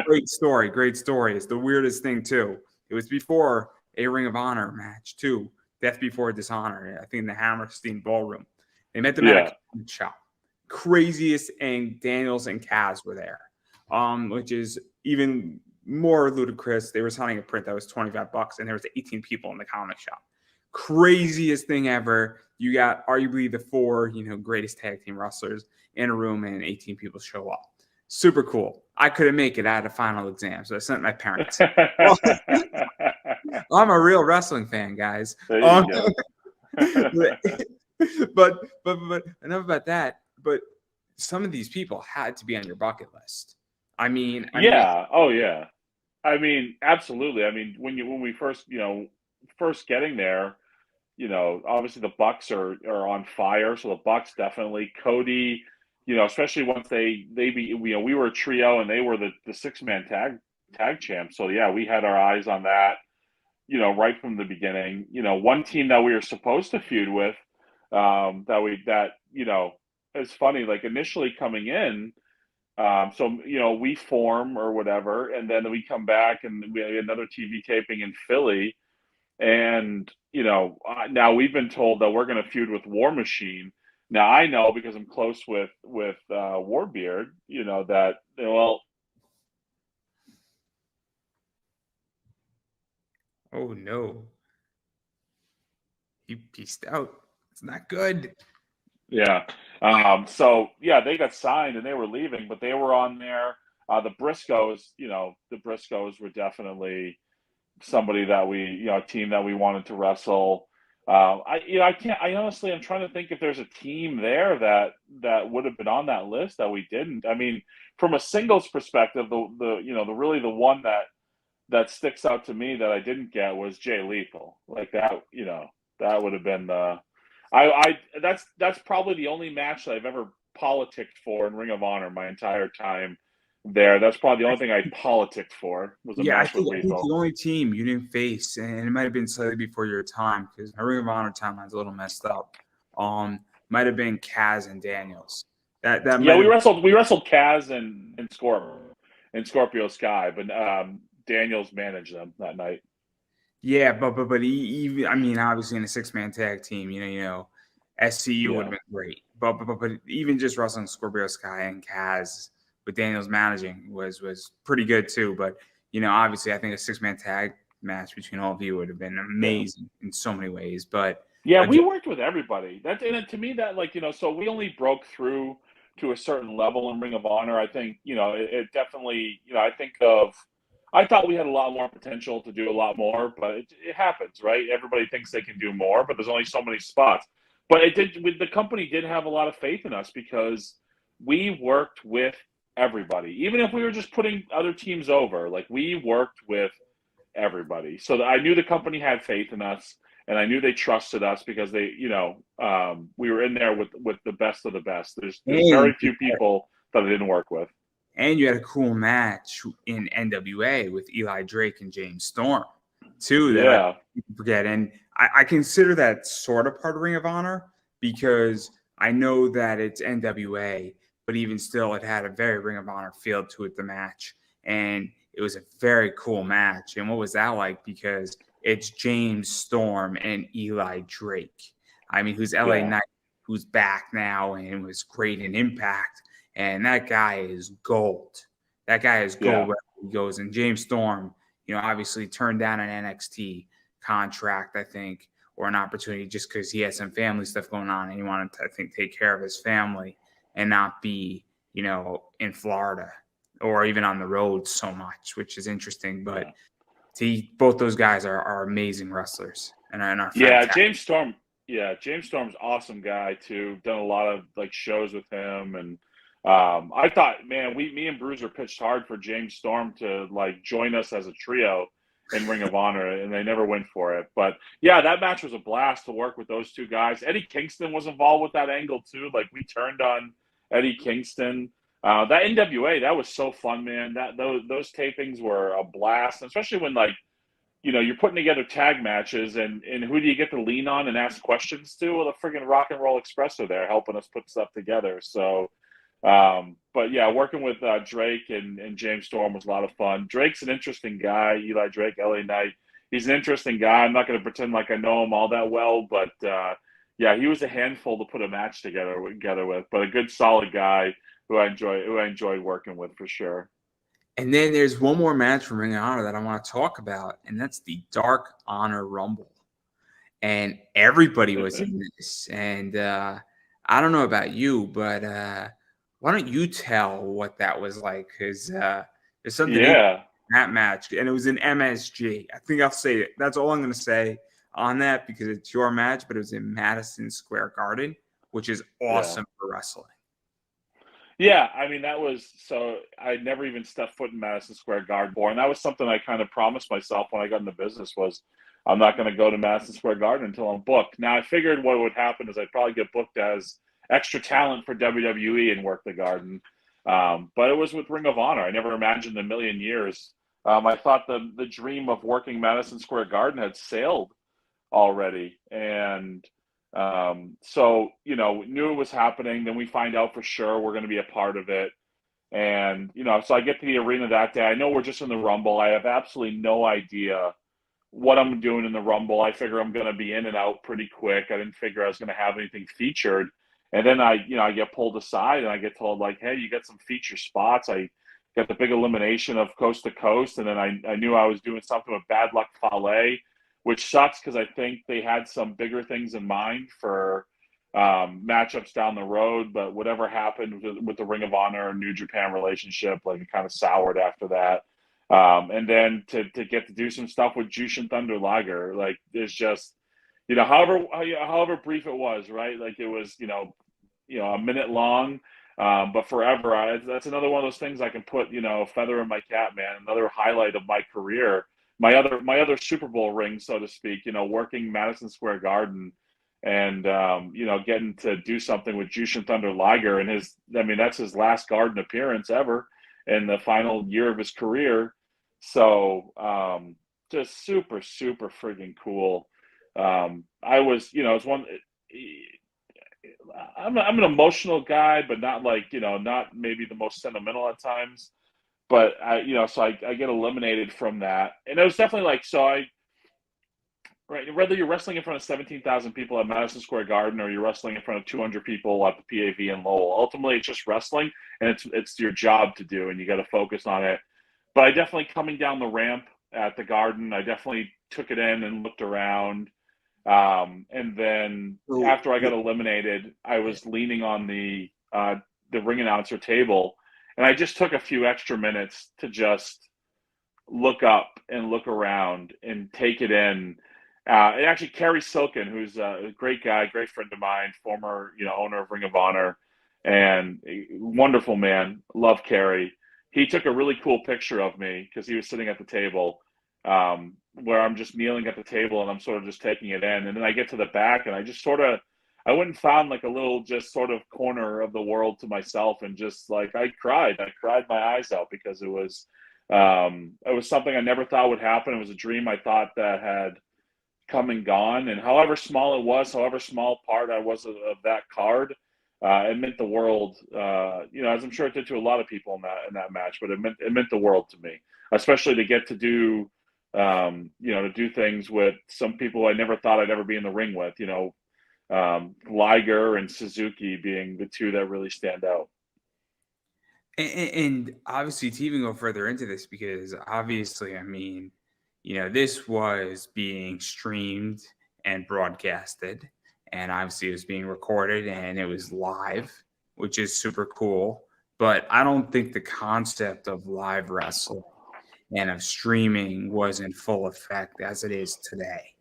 Great story. Great story. It's the weirdest thing, too. It was before a Ring of Honor match, too. Death Before Dishonor, I think in the Hammerstein Ballroom. They met them at a comic shop. Craziest, and Daniels and Kaz were there, which is even more ludicrous. They were selling a print that was $25, and there was 18 people in the comic shop. Craziest thing ever. You got arguably the 4, greatest tag team wrestlers in a room, and 18 people show up. Super cool. I couldn't make it. I had a final exam, so I sent my parents. Well, I'm a real wrestling fan, guys. There you go. but enough about that. But some of these people had to be on your bucket list. I mean, I mean, absolutely. I mean, when we first getting there, obviously the Bucks are on fire. So the Bucks definitely, Cody, especially once we were a trio and they were the 6-man tag champs. So yeah, we had our eyes on that, right from the beginning. One team that we were supposed to feud with, it's funny, like initially coming in, we form or whatever, and then we come back and we had another TV taping in Philly. And, now we've been told that we're going to feud with War Machine. Now I know because I'm close with Warbeard, that, well. Oh, no. He pieced out. It's not good. Yeah. They got signed and they were leaving, but they were on there. The Briscoes were definitely somebody that a team that we wanted to wrestle. I'm trying to think if there's a team there that would have been on that list that we didn't. I mean, from a singles perspective, the one that sticks out to me that I didn't get was Jay Lethal. Like that, that would have been that's probably the only match that I've ever politicked for in Ring of Honor my entire time there. That's probably the only thing I politicked for was a match with Lethal. I think the only team you didn't face, and it might have been slightly before your time because my Ring of Honor timeline's a little messed up. Might have been Kaz and Daniels. We wrestled Kaz and Scorpio Sky, but Daniels managed them that night. Yeah, but he obviously in a 6-man tag team, SCU would have been great. But even just wrestling Scorpio Sky and Kaz with Daniels managing was pretty good too. But obviously I think a 6-man tag match between all of you would have been amazing in so many ways. But we worked with everybody. To me that so we only broke through to a certain level in Ring of Honor. I think it definitely I thought we had a lot more potential to do a lot more, but it happens, right? Everybody thinks they can do more, but there's only so many spots. But the company did have a lot of faith in us because we worked with everybody. Even if we were just putting other teams over, like we worked with everybody. So I knew the company had faith in us, and I knew they trusted us because they, we were in there with the best of the best. There's very few people that I didn't work with. And you had a cool match in NWA with Eli Drake and James Storm, too, that I forget. And I consider that sort of part of Ring of Honor because I know that it's NWA, but even still, it had a very Ring of Honor feel to it, the match. And it was a very cool match. And what was that like? Because it's James Storm and Eli Drake. I mean, who's LA Knight, who's back now and was great in Impact. And that guy is gold. That guy is gold wherever he goes. And James Storm, obviously turned down an NXT contract, I think, or an opportunity just because he had some family stuff going on and he wanted to, I think, take care of his family and not be, in Florida or even on the road so much, which is interesting. But both those guys are amazing wrestlers and are fantastic. James Storm. Yeah, James Storm's awesome guy too. Done a lot of like shows with him, and I thought, man, me and Bruiser pitched hard for James Storm to like join us as a trio in Ring of Honor, and they never went for it. But yeah, that match was a blast to work with those two guys. Eddie Kingston was involved with that angle too. Like we turned on Eddie Kingston. That NWA, that was so fun, man. That those tapings were a blast, especially when like you're putting together tag matches, and who do you get to lean on and ask questions to? Well, the friggin' Rock and Roll Express are there helping us put stuff together. So, but yeah, working with Drake and James Storm was a lot of fun. Drake's an interesting guy, Eli Drake, LA Knight. He's an interesting guy. I'm not going to pretend like I know him all that well, but yeah, he was a handful to put a match together with, but a good, solid guy who I enjoyed working with for sure. And then there's one more match from Ring of Honor that I want to talk about, and that's the Dark Honor Rumble. And everybody was in this. And I don't know about you, but why don't you tell what that was like? Because there's something in that match, and it was in MSG. I think I'll say it. That's all I'm going to say on that because it's your match, but it was in Madison Square Garden, which is awesome for wrestling. Yeah, I mean, that was so I never even stepped foot in Madison Square Garden before, and that was something I kind of promised myself when I got into business was I'm not going to go to Madison Square Garden until I'm booked. Now, I figured what would happen is I'd probably get booked as extra talent for WWE and work the Garden, but it was with Ring of Honor. I never imagined in a million years. I thought the dream of working Madison Square Garden had sailed already, and so knew it was happening. Then we find out for sure we're going to be a part of it, and so I get to the arena that day. I know we're just in the Rumble. I have absolutely no idea what I'm doing in the Rumble. I figure I'm going to be in and out pretty quick. I didn't figure I was going to have anything featured, and then I get pulled aside and I get told like, hey, you got some feature spots. I got the big elimination of Coast to Coast, and then I knew I was doing something with Bad Luck Fale, which sucks because I think they had some bigger things in mind for matchups down the road. But whatever happened with the Ring of Honor and New Japan relationship, like it kind of soured after that. And then to get to do some stuff with Jushin Thunder Liger, like there's just, however brief it was, right? Like it was, a minute long, but forever. That's another one of those things I can put, a feather in my cap, man. Another highlight of my career. My other Super Bowl ring, so to speak, working Madison Square Garden and, getting to do something with Jushin Thunder Liger and that's his last Garden appearance ever in the final year of his career. So, just super, super friggin' cool. I was, I'm an emotional guy, but not like, not maybe the most sentimental at times. But so I get eliminated from that, and it was definitely like right. Whether you're wrestling in front of 17,000 people at Madison Square Garden or you're wrestling in front of 200 people at the PAV in Lowell, ultimately it's just wrestling, and it's your job to do, and you got to focus on it. But I definitely coming down the ramp at the Garden, I definitely took it in and looked around, and then after I got eliminated, I was leaning on the ring announcer table. And I just took a few extra minutes to just look up and look around and take it in. And actually, Kerry Silken, who's a great guy, great friend of mine, former owner of Ring of Honor, and a wonderful man. Love Kerry. He took a really cool picture of me because he was sitting at the table, where I'm just kneeling at the table and I'm sort of just taking it in. And then I get to the back and I just I went and found like a little just sort of corner of the world to myself and just like I cried my eyes out because it was something I never thought would happen. It was a dream I thought that had come and gone, and however small it was, however small part I was of that card, it meant the world, as I'm sure it did to a lot of people in that match, but it meant the world to me, especially to get to do to do things with some people I never thought I'd ever be in the ring with, Liger and Suzuki being the two that really stand out. And obviously, to even go further into this, because obviously, I mean, this was being streamed and broadcasted, and obviously it was being recorded and it was live, which is super cool. But I don't think the concept of live wrestling and of streaming was in full effect as it is today.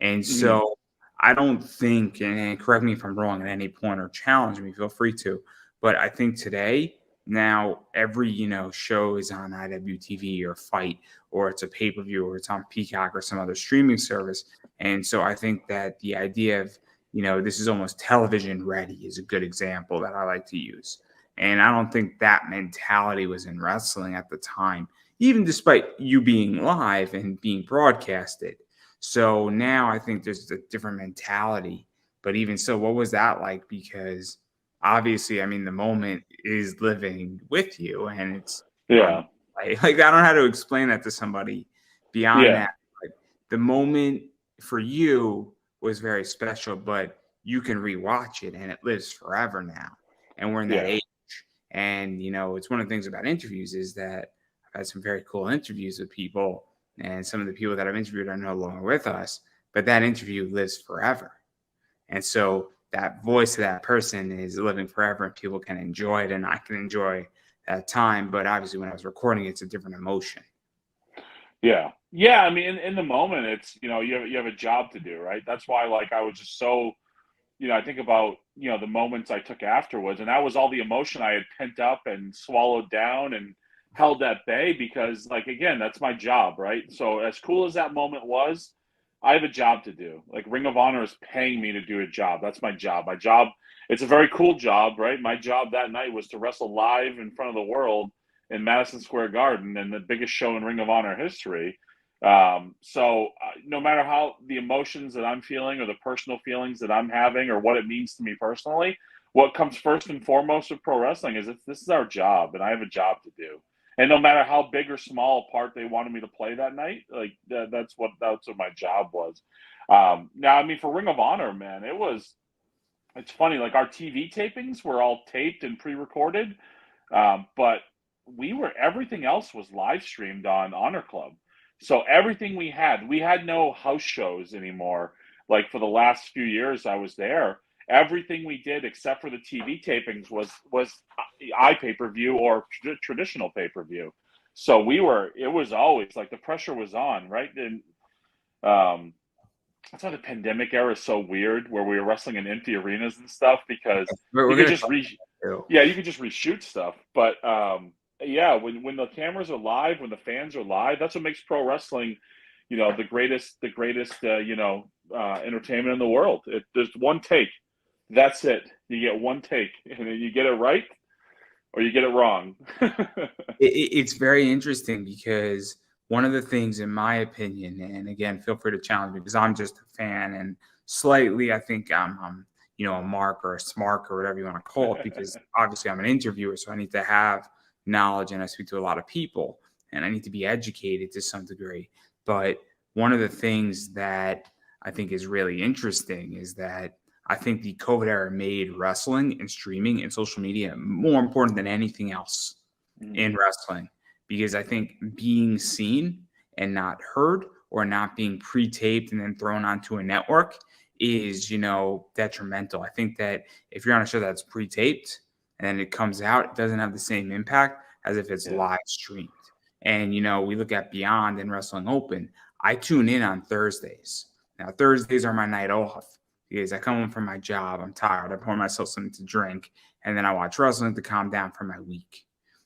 And so I don't think, and correct me if I'm wrong at any point or challenge me, feel free to, but I think today, now every, show is on IWTV or Fight, or it's a pay-per-view, or it's on Peacock or some other streaming service. And so I think that the idea of, this is almost television ready is a good example that I like to use. And I don't think that mentality was in wrestling at the time, even despite you being live and being broadcasted. So now I think there's a different mentality. But even so, what was that like? Because obviously, I mean, the moment is living with you, and it's on. Yeah. Like I don't know how to explain that to somebody beyond Yeah. that. But the moment for you was very special, but you can rewatch it and it lives forever now. And we're in that Yeah. age. And it's one of the things about interviews is that I've had some very cool interviews with people, and some of the people that I've interviewed are no longer with us, but that interview lives forever. And so that voice of that person is living forever, and people can enjoy it, and I can enjoy that time. But obviously, when I was recording, it's a different emotion. Yeah. Yeah. I mean, in the moment, it's, you have a job to do, right? That's why, like, I was just so, I think about, the moments I took afterwards, and that was all the emotion I had pent up and swallowed down and held at bay because, like, again, that's my job, right? So, as cool as that moment was, I have a job to do. Like, Ring of Honor is paying me to do a job. That's my job. My job, it's a very cool job, right? My job that night was to wrestle live in front of the world in Madison Square Garden and the biggest show in Ring of Honor history. No matter how the emotions that I'm feeling or the personal feelings that I'm having or what it means to me personally, what comes first and foremost with pro wrestling is this is our job and I have a job to do. And no matter how big or small a part they wanted me to play that night, like that's what my job was. Now, I mean, for Ring of Honor, man, it's funny. Like our TV tapings were all taped and pre-recorded, but everything else was live streamed on Honor Club. So everything we had no house shows anymore. Like for the last few years I was there, everything we did except for the TV tapings was pay-per-view or traditional pay-per-view. So it was always like the pressure was on, right? And um, that's why the pandemic era is so weird, where we were wrestling in empty arenas and stuff because We're you could gonna just talk too. yeah, you could just reshoot stuff. But yeah, when the cameras are live, when the fans are live, that's what makes pro wrestling, the greatest entertainment in the world. There's one take. That's it. You get one take, and then you get it right or you get it wrong. It's very interesting because one of the things, in my opinion, and again, feel free to challenge me because I'm just a fan and slightly, I think I'm a mark or a smart or whatever you want to call it, because obviously I'm an interviewer, so I need to have knowledge and I speak to a lot of people and I need to be educated to some degree. But one of the things that I think is really interesting is that I think the COVID era made wrestling and streaming and social media more important than anything else in Mm, wrestling, because I think being seen and not heard, or not being pre-taped and then thrown onto a network is, detrimental. I think that if you're on a show that's pre-taped and then it comes out, it doesn't have the same impact as if it's yeah, live streamed. And, we look at Beyond and Wrestling Open. I tune in on Thursdays. Now, Thursdays are my night off because I come home from my job. I'm tired. I pour myself something to drink, and then I watch wrestling to calm down for my week,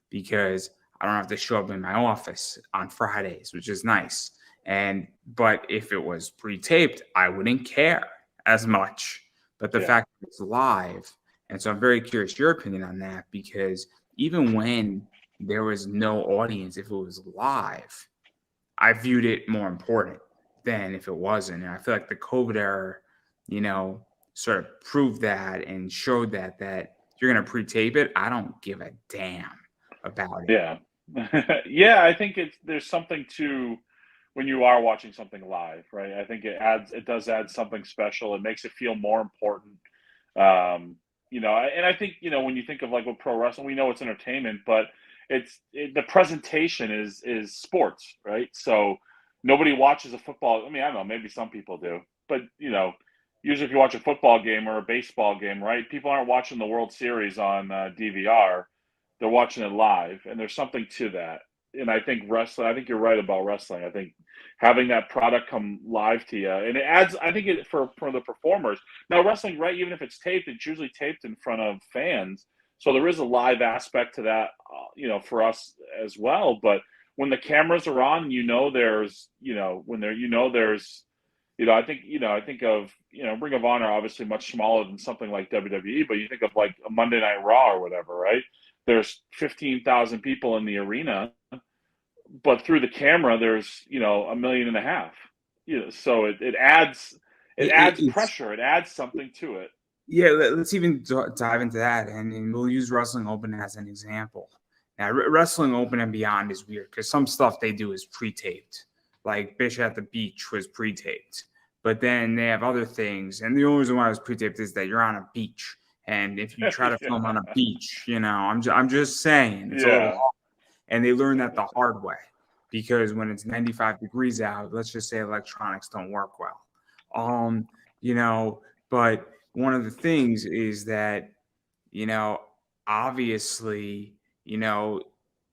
because I don't have to show up in my office on Fridays, which is nice. But if it was pre-taped, I wouldn't care as much. But the yeah, fact that it's live, and so I'm very curious your opinion on that, because even when there was no audience, if it was live, I viewed it more important than if it wasn't. And I feel like the COVID era, you know, sort of proved that and showed that you're going to pre-tape it. I don't give a damn about it. yeah, yeah. I think there's something to when you are watching something live, right? I think it does add something special. It makes it feel more important. And I think when you think of like with pro wrestling, we know it's entertainment, but the presentation is sports, right? So nobody watches a football. I mean, I don't know, maybe some people do, but usually if you watch a football game or a baseball game, right? People aren't watching the World Series on DVR; they're watching it live, and there's something to that. and I think wrestling. I think you're right about wrestling. I think having that product come live to you, and it adds. I think it for the performers. Now wrestling, right? Even if it's taped, it's usually taped in front of fans, so there is a live aspect to that. For us as well. But when the cameras are on, there's, when there, there's. I think of, Ring of Honor, obviously much smaller than something like WWE, but you think of like a Monday Night Raw or whatever, right? There's 15,000 people in the arena, but through the camera, there's, 1.5 million. So it adds, It's pressure. It adds something to it. Yeah, let's even dive into that, and we'll use Wrestling Open as an example. Now, Wrestling Open and Beyond is weird because some stuff they do is pre-taped, like Bish at the Beach was pre-taped, but then they have other things, and the only reason why it was pre-taped is that you're on a beach, and if you try to film on a beach, I'm just saying it's a little hard. And they learn that the hard way because when it's 95 degrees out, let's just say electronics don't work well. But one of the things is that, obviously,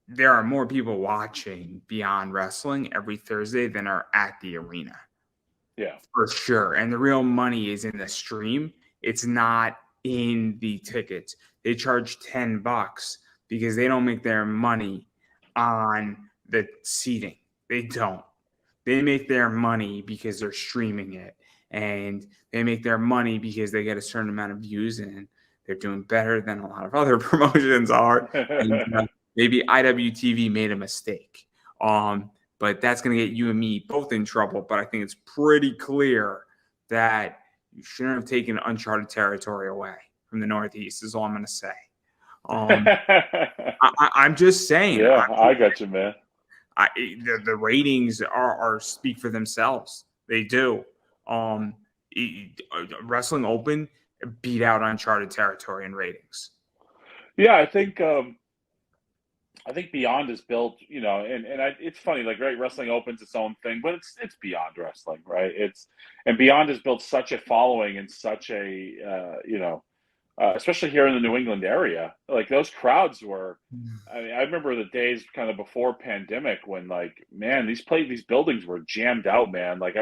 there are more people watching Beyond Wrestling every Thursday than are at the arena. Yeah. For sure. And the real money is in the stream. It's not in the tickets. They charge $10 because they don't make their money on the seating. They don't. They make their money because they're streaming it. And they make their money because they get a certain amount of views, and they're doing better than a lot of other promotions are. And, maybe IWTV made a mistake. But that's going to get you and me both in trouble. But I think it's pretty clear that you shouldn't have taken uncharted territory away from the Northeast, is all I'm going to say. I'm just saying. Yeah, I got you, man. The ratings are speak for themselves. They do. Wrestling Open beat out uncharted territory in ratings. Yeah, I think Beyond is built, it's funny, like, right, Wrestling Open's its own thing, but it's Beyond Wrestling, right? And Beyond has built such a following and such a, especially here in the New England area, like those crowds were. I mean, I remember the days kind of before pandemic when, like, man, these buildings were jammed out, man. Like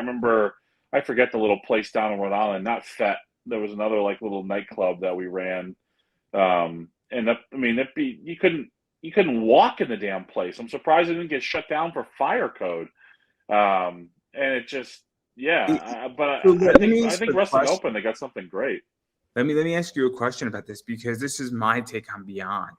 I forget the little place down in Rhode Island, not Fet. There was another like little nightclub that we ran, and you couldn't walk in the damn place. I'm surprised it didn't get shut down for fire code. And it just, but I think Wrestling Open, they got something great. Let me ask you a question about this, because this is my take on Beyond.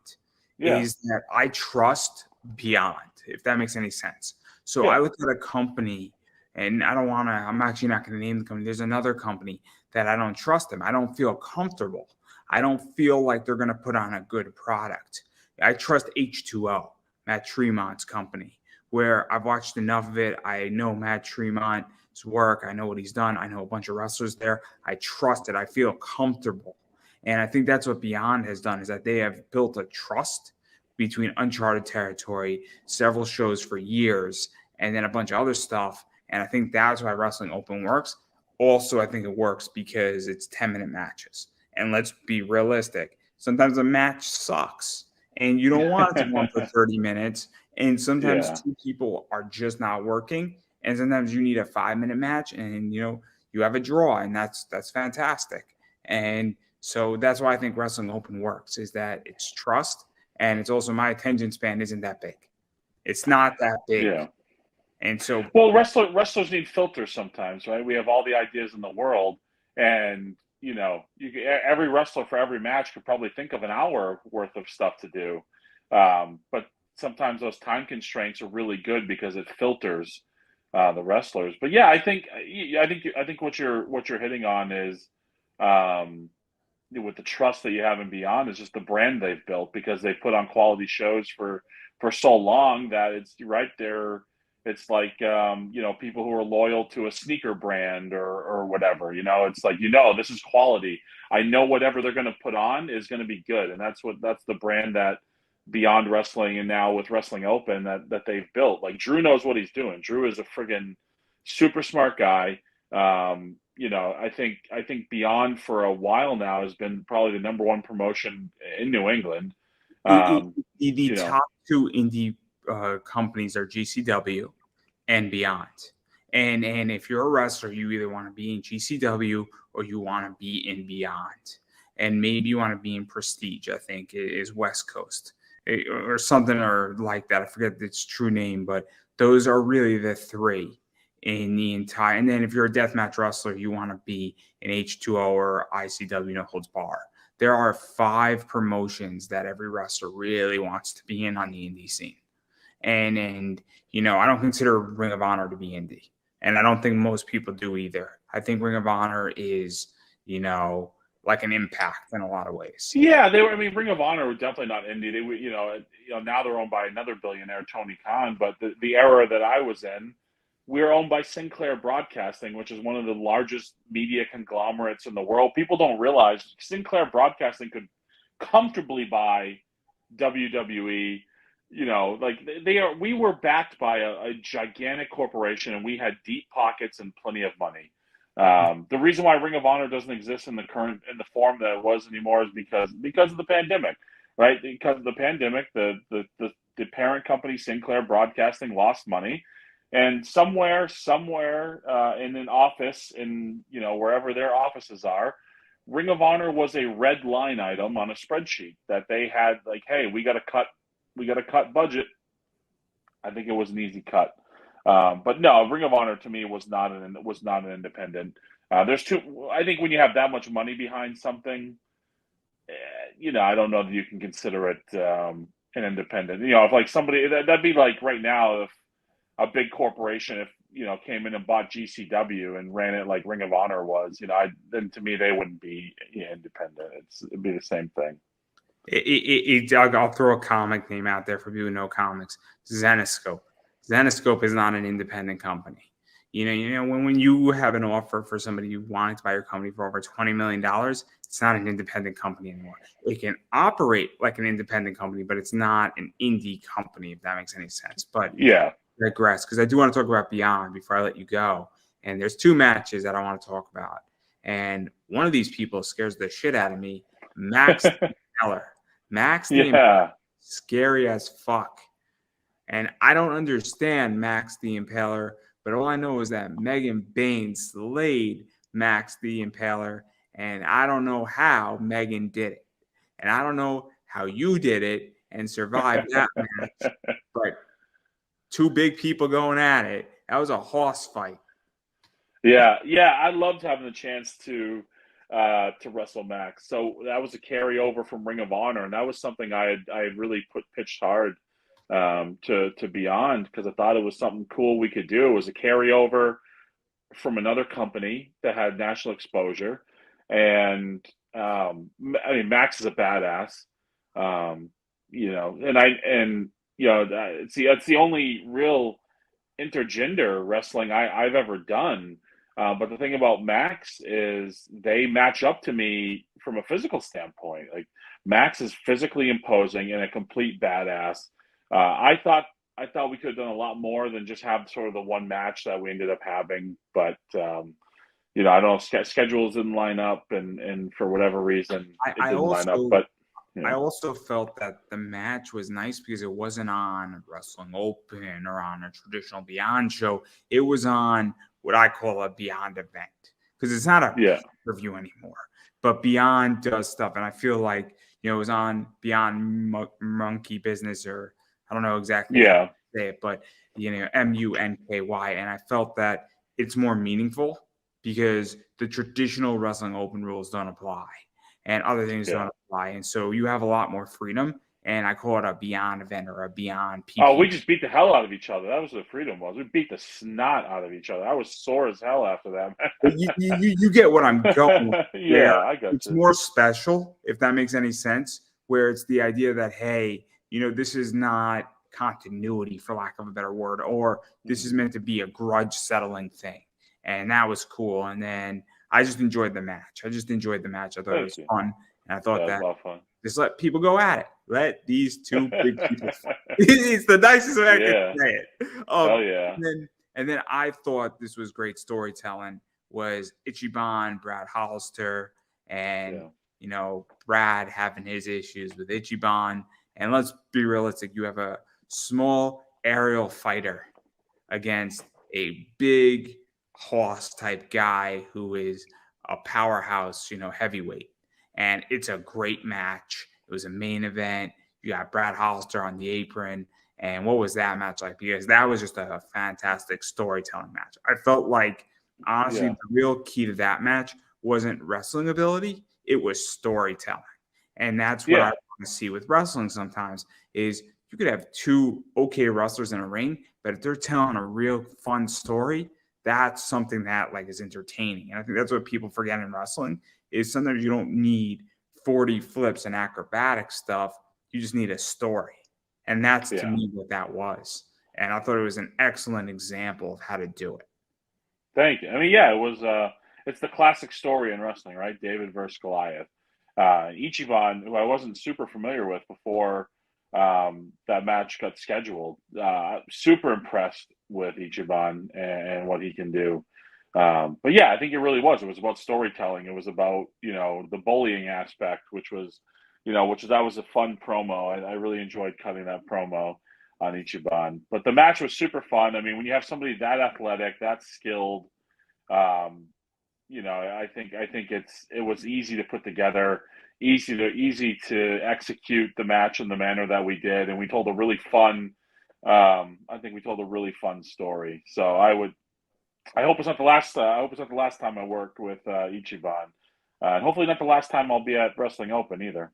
Yeah. Is that I trust Beyond, if that makes any sense. So I look at a company, and I'm actually not going to name the company. There's another company that I don't trust them. I don't feel comfortable. I don't feel like they're going to put on a good product. I trust H2O, Matt Tremont's company, where I've watched enough of it. I know Matt Tremont's work. I know what he's done. I know a bunch of wrestlers there. I trust it. I feel comfortable. And I think that's what Beyond has done, is that they have built a trust between uncharted territory, several shows for years, and then a bunch of other stuff. And I think that's why Wrestling Open works. Also, I think it works because it's 10-minute matches. And let's be realistic. Sometimes a match sucks, and you don't want it to go on for 30 minutes. And sometimes two people are just not working. And sometimes you need a 5-minute match, and you have a draw, and that's fantastic. And so that's why I think Wrestling Open works, is that it's trust, and it's also my attention span isn't that big. It's not that big. Yeah. And so, well, wrestlers need filters sometimes, right? We have all the ideas in the world, and every wrestler for every match could probably think of an hour worth of stuff to do, but sometimes those time constraints are really good because it filters the wrestlers. But yeah, I think what you're hitting on is, with the trust that you have in Beyond, is just the brand they've built, because they put on quality shows for so long that it's right there. It's like, people who are loyal to a sneaker brand or whatever, it's like, this is quality. I know whatever they're going to put on is going to be good. And that's the brand that Beyond Wrestling, and now with Wrestling Open, that they've built. Like, Drew knows what he's doing. Drew is a friggin' super smart guy. I think Beyond for a while now has been probably the number one promotion in New England. the top two indie companies are GCW and beyond. And if you're a wrestler, you either want to be in GCW or you want to be in Beyond. And maybe you want to be in Prestige, I think, is West Coast or something or like that. I forget its true name, but those are really the three in the entire. And then if you're a deathmatch wrestler, you want to be in H2O or ICW, No Holds Bar. There are 5 promotions that every wrestler really wants to be in on the indie scene. And I don't consider Ring of Honor to be indie. And I don't think most people do either. I think Ring of Honor is, like an Impact in a lot of ways. Yeah, they were. I mean, Ring of Honor were definitely not indie. They were, now they're owned by another billionaire, Tony Khan. But the era that I was in, we were owned by Sinclair Broadcasting, which is one of the largest media conglomerates in the world. People don't realize Sinclair Broadcasting could comfortably buy WWE. We were backed by a gigantic corporation, and we had deep pockets and plenty of money. The reason why Ring of Honor doesn't exist in the form that it was anymore is because of the pandemic, right? Because of the pandemic, the parent company Sinclair Broadcasting lost money, and somewhere in an office in wherever their offices are, Ring of Honor was a red line item on a spreadsheet that they had. Like, hey, we got to cut budget. I think it was an easy cut. But no, Ring of Honor to me was not an independent. There's two. I think when you have that much money behind something, I don't know that you can consider it an independent. If like somebody that'd be like right now if a big corporation came in and bought GCW and ran it like Ring of Honor was, then to me they wouldn't be independent. It'd be the same thing. I'll throw a comic name out there for people who know comics. Zenescope. Zenescope is not an independent company. When you have an offer for somebody you wanting to buy your company for over $20 million, it's not an independent company anymore. It can operate like an independent company, but it's not an indie company, if that makes any sense. But yeah, I digress, because I do want to talk about Beyond before I let you go. And there's 2 matches that I want to talk about. And one of these people scares the shit out of me, Max Keller. Max the Impaler, scary as fuck. And I don't understand Max the Impaler, but all I know is that Megan Baines slayed Max the Impaler, and I don't know how Megan did it. And I don't know how you did it and survived that match. But 2 big people going at it. That was a horse fight. Yeah. I loved having the chance to wrestle Max. So that was a carryover from Ring of Honor, and that was something I had really pitched hard to Beyond, because I thought it was something cool we could do. It was a carryover from another company that had national exposure, and I mean Max is a badass, it's the only real intergender wrestling I've ever done. But the thing about Max is they match up to me from a physical standpoint. Like, Max is physically imposing and a complete badass. I thought we could have done a lot more than just have sort of the one match that we ended up having. But, I don't know, schedules didn't line up, and for whatever reason, it didn't line up. But I also felt that the match was nice because it wasn't on Wrestling Open or on a traditional Beyond show. It was on what I call a Beyond event, because it's not a pay-per-view anymore. But Beyond does stuff, and I feel like it was on Beyond Monkey Business, or I don't know exactly how to say it, but MUNKY, and I felt that it's more meaningful because the traditional Wrestling Open rules don't apply, and other things don't apply, and so you have a lot more freedom. And I call it a Beyond event or a Beyond PP. Oh, we just beat the hell out of each other. That was what freedom was. We beat the snot out of each other. I was sore as hell after that. you get what I'm going with. I got it's more special, if that makes any sense, where it's the idea that, hey, this is not continuity, for lack of a better word, or this is meant to be a grudge settling thing. And that was cool. And then I just enjoyed the match. I thought it was fun. And I thought that just let people go at it. Let these 2 big people fight. It's the nicest way I can say it. Oh, yeah. And then I thought this was great storytelling, was Ichiban, Brad Hollister, and, Brad having his issues with Ichiban. And let's be realistic, you have a small aerial fighter against a big hoss type guy who is a powerhouse, heavyweight. And it's a great match. It was a main event. You got Brad Hollister on the apron. And what was that match like? Because that was just a fantastic storytelling match. I felt like, honestly, Yeah. the real key to that match wasn't wrestling ability, it was storytelling. And that's what I Yeah. want to see with wrestling sometimes is you could have two okay wrestlers in a ring, but if they're telling a real fun story, that's something that like is entertaining. And I think that's what people forget in wrestling is sometimes you don't need 40 flips and acrobatic stuff. You just need a story. And that's to Yeah. me what that was. And I thought it was an excellent example of how to do it. Thank you. I mean, yeah, it was. It's the classic story in wrestling, right? David versus Goliath. Ichiban, who I wasn't super familiar with before that match got scheduled, super impressed with Ichiban and what he can do. But yeah, I think it really was. It was about storytelling. It was about the bullying aspect, which was, that was a fun promo. I really enjoyed cutting that promo on Ichiban. But the match was super fun. I mean, when you have somebody that athletic, that skilled, um, I think it was easy to put together, easy to execute the match in the manner that we did, and we told a really fun. I think we told a really fun story. So I hope it's not the last. I hope it's not the last time I worked with Ichiban, and hopefully not the last time I'll be at Wrestling Open either.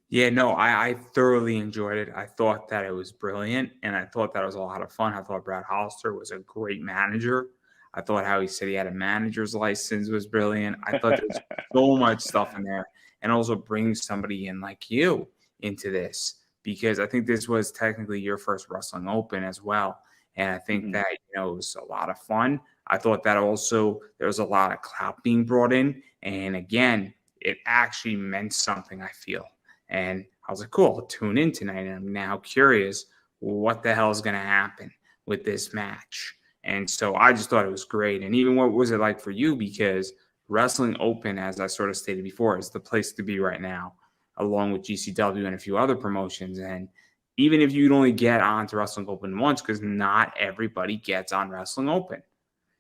Yeah, no, I thoroughly enjoyed it. I thought that it was brilliant, and I thought that it was a lot of fun. I thought Brad Hollister was a great manager. I thought how he said he had a manager's license was brilliant. I thought there was so much stuff in there, and also bring somebody in like you into this because I think this was technically your first Wrestling Open as well, and I think Mhm. that it was a lot of fun. I thought that also there was a lot of clout being brought in, and again, it actually meant something. I feel. And I was like, cool, I'll tune in tonight. And I'm now curious what the hell is going to happen with this match. And so I just thought it was great. And even what was it like for you? Because Wrestling Open, as I sort of stated before, is the place to be right now, along with GCW and a few other promotions. And even if you'd only get on to Wrestling Open once, because not everybody gets on Wrestling Open,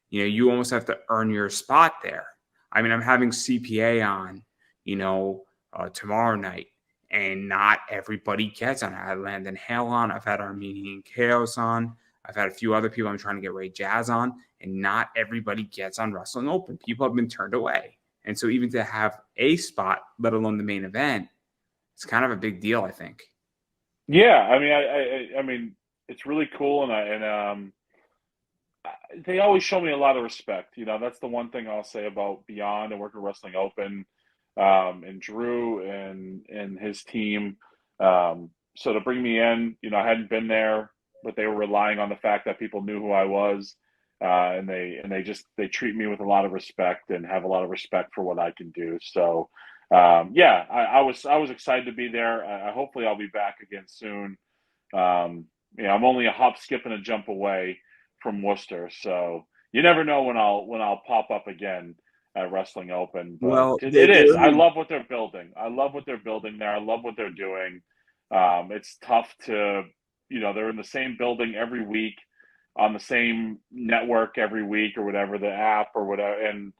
you almost have to earn your spot there. I mean, I'm having CPA on, tomorrow night and not everybody gets on. I had Landon Hale on. I've had Armenian Chaos on. I've had a few other people I'm trying to get Ray Jazz on, and not everybody gets on Wrestling Open. People have been turned away. And so even to have a spot, let alone the main event, it's kind of a big deal, I think. Yeah, I mean, I mean, it's really cool, they always show me a lot of respect. That's the one thing I'll say about Beyond and Working Wrestling Open, and Drew and his team. So to bring me in, I hadn't been there, but they were relying on the fact that people knew who I was, and they treat me with a lot of respect and have a lot of respect for what I can do. So, yeah, I was excited to be there. Hopefully I'll be back again soon. I'm only a hop, skip, and a jump away from Worcester, so you never know when I'll pop up again at Wrestling Open. But Well, it is. I love what they're building. I love what they're building there. I love what they're doing. It's tough to, they're in the same building every week, on the same network every week or whatever, the app or whatever, and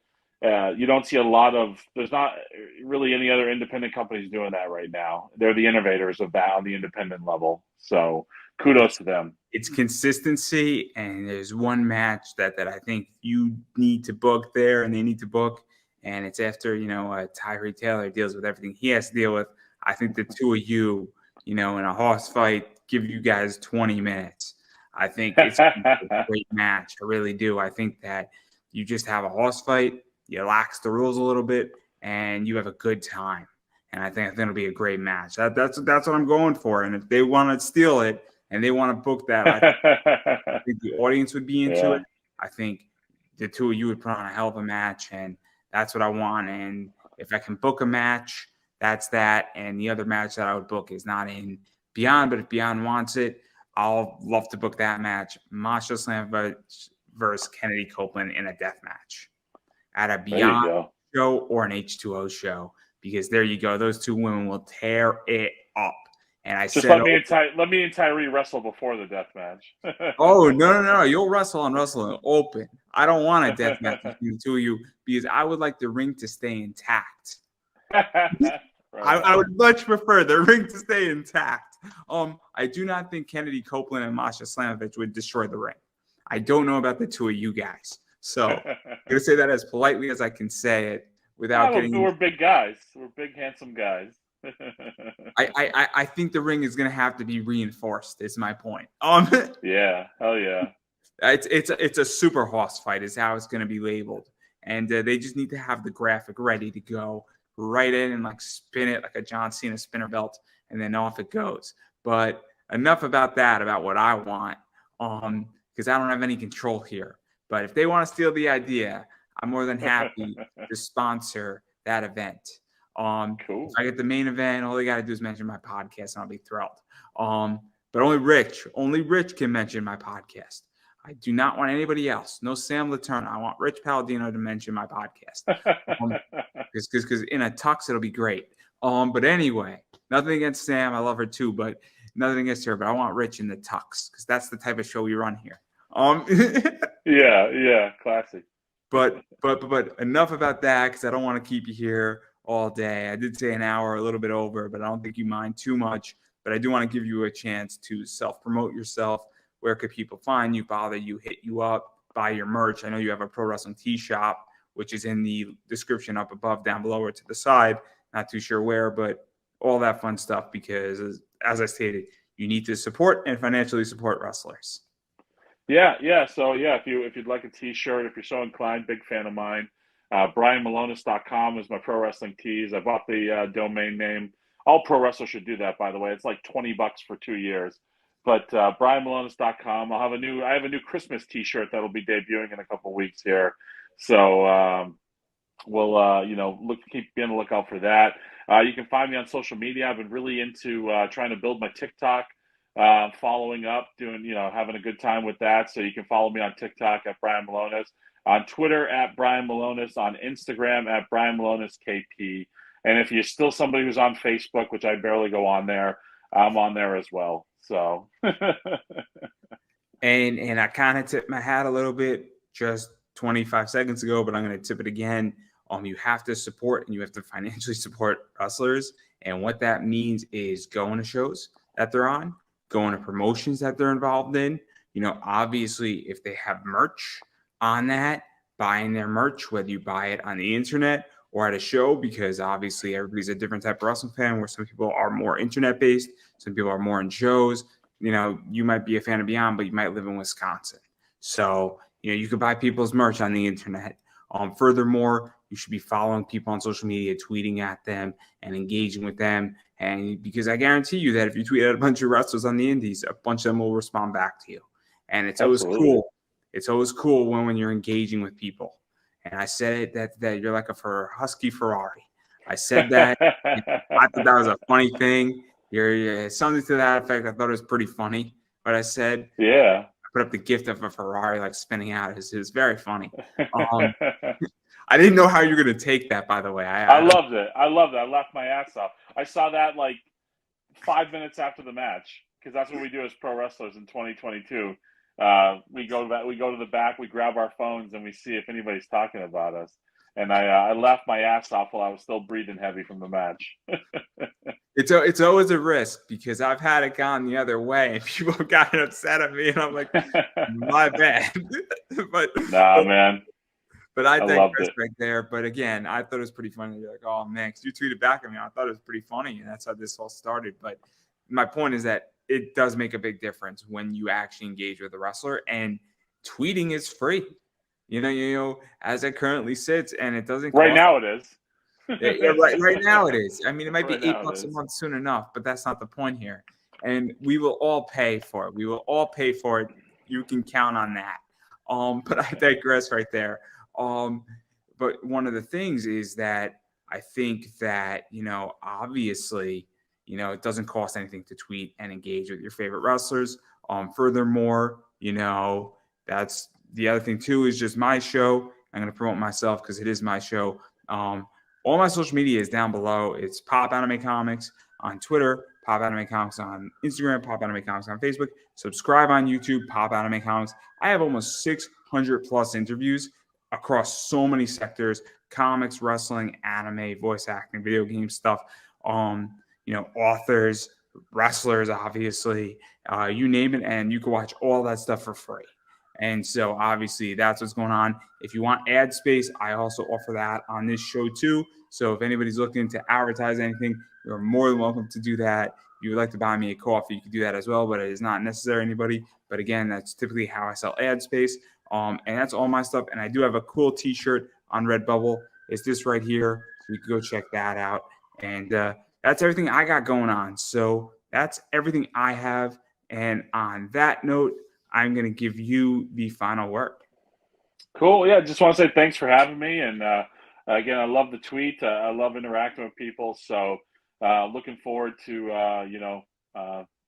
you don't see a lot of. There's not really any other independent companies doing that right now. They're the innovators of that on the independent level. So kudos to them. it's consistency, and there's one match that I think you need to book there, and they need to book, and it's after Tyree Taylor deals with everything he has to deal with. I think the two of you, in a horse fight, give you guys 20 minutes. I think it's a great match. I really do. I think that you just have a horse fight, you lax the rules a little bit, and you have a good time. And I think it'll be a great match. That's what I'm going for. And if they want to steal it and they want to book that, I think the audience would be into it. Yeah. I think the two of you would put on a hell of a match, and that's what I want. And if I can book a match, that's that. And the other match that I would book is not in Beyond, but if Beyond wants it, I'll love to book that match. Masha Slam versus Kennedy Copeland in a death match at a There you Beyond go. show or an H2O show, because there you go. Those two women will tear it up. And I Just said, let me and Tyree wrestle before the death match. oh, no. You'll wrestle on Wrestling Open. I don't want a death match between the two of you because I would like the ring to stay intact. I would much prefer the ring to stay intact. I do not think Kennedy Copeland and Masha Slamovich would destroy the ring. I don't know about the two of you guys. So I'm going to say that as politely as I can say it without getting... We're big guys. We're big, handsome guys. I think the ring is going to have to be reinforced, is my point. Yeah, hell yeah. It's a super horse fight is how it's going to be labeled. And they just need to have the graphic ready to go right in and like spin it like a John Cena spinner belt, and then off it goes. But enough about that, about what I want, because I don't have any control here. But if they want to steal the idea, I'm more than happy to sponsor that event. Cool. If I get the main event, all they got to do is mention my podcast, and I'll be thrilled. But only Rich can mention my podcast. I do not want anybody else. No Sam Letourneau. I want Rich Palladino to mention my podcast. Because in a tux, it'll be great. But anyway, nothing against Sam. I love her too, but nothing against her. But I want Rich in the tux because that's the type of show we run here. Yeah, classic. But enough about that because I don't want to keep you here all day. I did say an hour, a little bit over, but I don't think you mind too much. But I do want to give you a chance to self-promote yourself. Where could people find you, bother you, hit you up, buy your merch? I know you have a pro wrestling tee shop, which is in the description up above, down below, or to the side. Not too sure where, but all that fun stuff because, as I stated, you need to support and financially support wrestlers. Yeah. So if you'd like a T-shirt, if you're so inclined, big fan of mine. BrianMilonas.com is my pro wrestling tees. I bought the domain name. All pro wrestlers should do that, by the way. It's like $20 for 2 years. But BrianMilonas.com. I have a new Christmas T-shirt that'll be debuting in a couple of weeks here. So we'll keep being on the lookout for that. You can find me on social media. I've been really into trying to build my TikTok, following up, having a good time with that. So you can follow me on TikTok at Brian Milonas, on Twitter at Brian Milonas, on Instagram at Brian Milonas KP. And if you're still somebody who's on Facebook, which I barely go on there, I'm on there as well. So, and I kind of tipped my hat a little bit just 25 seconds ago, but I'm going to tip it again. You have to support and you have to financially support wrestlers. And what that means is going to shows that they're on, going to promotions that they're involved in. Obviously, if they have merch on that, buying their merch, whether you buy it on the internet or at a show, because obviously everybody's a different type of wrestling fan, where some people are more internet-based, some people are more in shows. You might be a fan of Beyond, but you might live in Wisconsin. So, you can buy people's merch on the internet. Furthermore, you should be following people on social media, tweeting at them and engaging with them. And because I guarantee you that if you tweet at a bunch of wrestlers on the indies, a bunch of them will respond back to you. And it's always cool. It's always cool when you're engaging with people. And I said that you're like a husky Ferrari. I said that. I thought that was a funny thing. You're something to that effect. I thought it was pretty funny. But I said, yeah. I put up the gift of a Ferrari like spinning out. It was very funny. I didn't know how you were going to take that, by the way. I loved it. I laughed my ass off. I saw that like 5 minutes after the match because that's what we do as pro wrestlers in 2022. We go to the back, we grab our phones, and we see if anybody's talking about us. And I laughed my ass off while I was still breathing heavy from the match. It's always a risk because I've had it gone the other way, and people have gotten upset at me, and I'm like, my bad. Man. But I digress right there. But again, I thought it was pretty funny. You're like, oh man, 'cause you tweeted back at me. I thought it was pretty funny, and that's how this all started. But my point is that it does make a big difference when you actually engage with a wrestler, and tweeting is free. As it currently sits, and it doesn't. Right now it is. Right now it is. I mean, it might be $8 a month soon enough, but that's not the point here. And we will all pay for it. We will all pay for it. You can count on that. But I digress right there. But one of the things is that I think that, obviously, it doesn't cost anything to tweet and engage with your favorite wrestlers. Furthermore, that's the other thing too, is just my show. I'm going to promote myself because it is my show. All my social media is down below. It's Pop Anime Comics on Twitter, Pop Anime Comics on Instagram, Pop Anime Comics on Facebook. Subscribe on YouTube, Pop Anime Comics. I have almost 600 plus interviews across so many sectors: comics, wrestling, anime, voice acting, video game stuff, authors, wrestlers, obviously, you name it, and you can watch all that stuff for free. And so obviously that's what's going on. If you want ad space, I also offer that on this show too. So if anybody's looking to advertise anything, you're more than welcome to do that. If you would like to buy me a coffee, you can do that as well, but it is not necessary anybody. But again, that's typically how I sell ad space. And that's all my stuff. And I do have a cool t-shirt on Redbubble. It's this right here. So you can go check that out. And that's everything I got going on. So that's everything I have. And on that note, I'm going to give you the final word. Cool. Yeah, just want to say thanks for having me. And again, I love the tweet. I love interacting with people. So looking forward to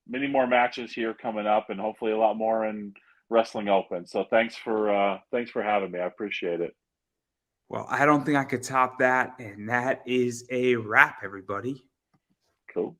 many more matches here coming up, and hopefully a lot more in Wrestling Open. So thanks for having me. I appreciate it. Well, I don't think I could top that, and that is a wrap, everybody. Cool.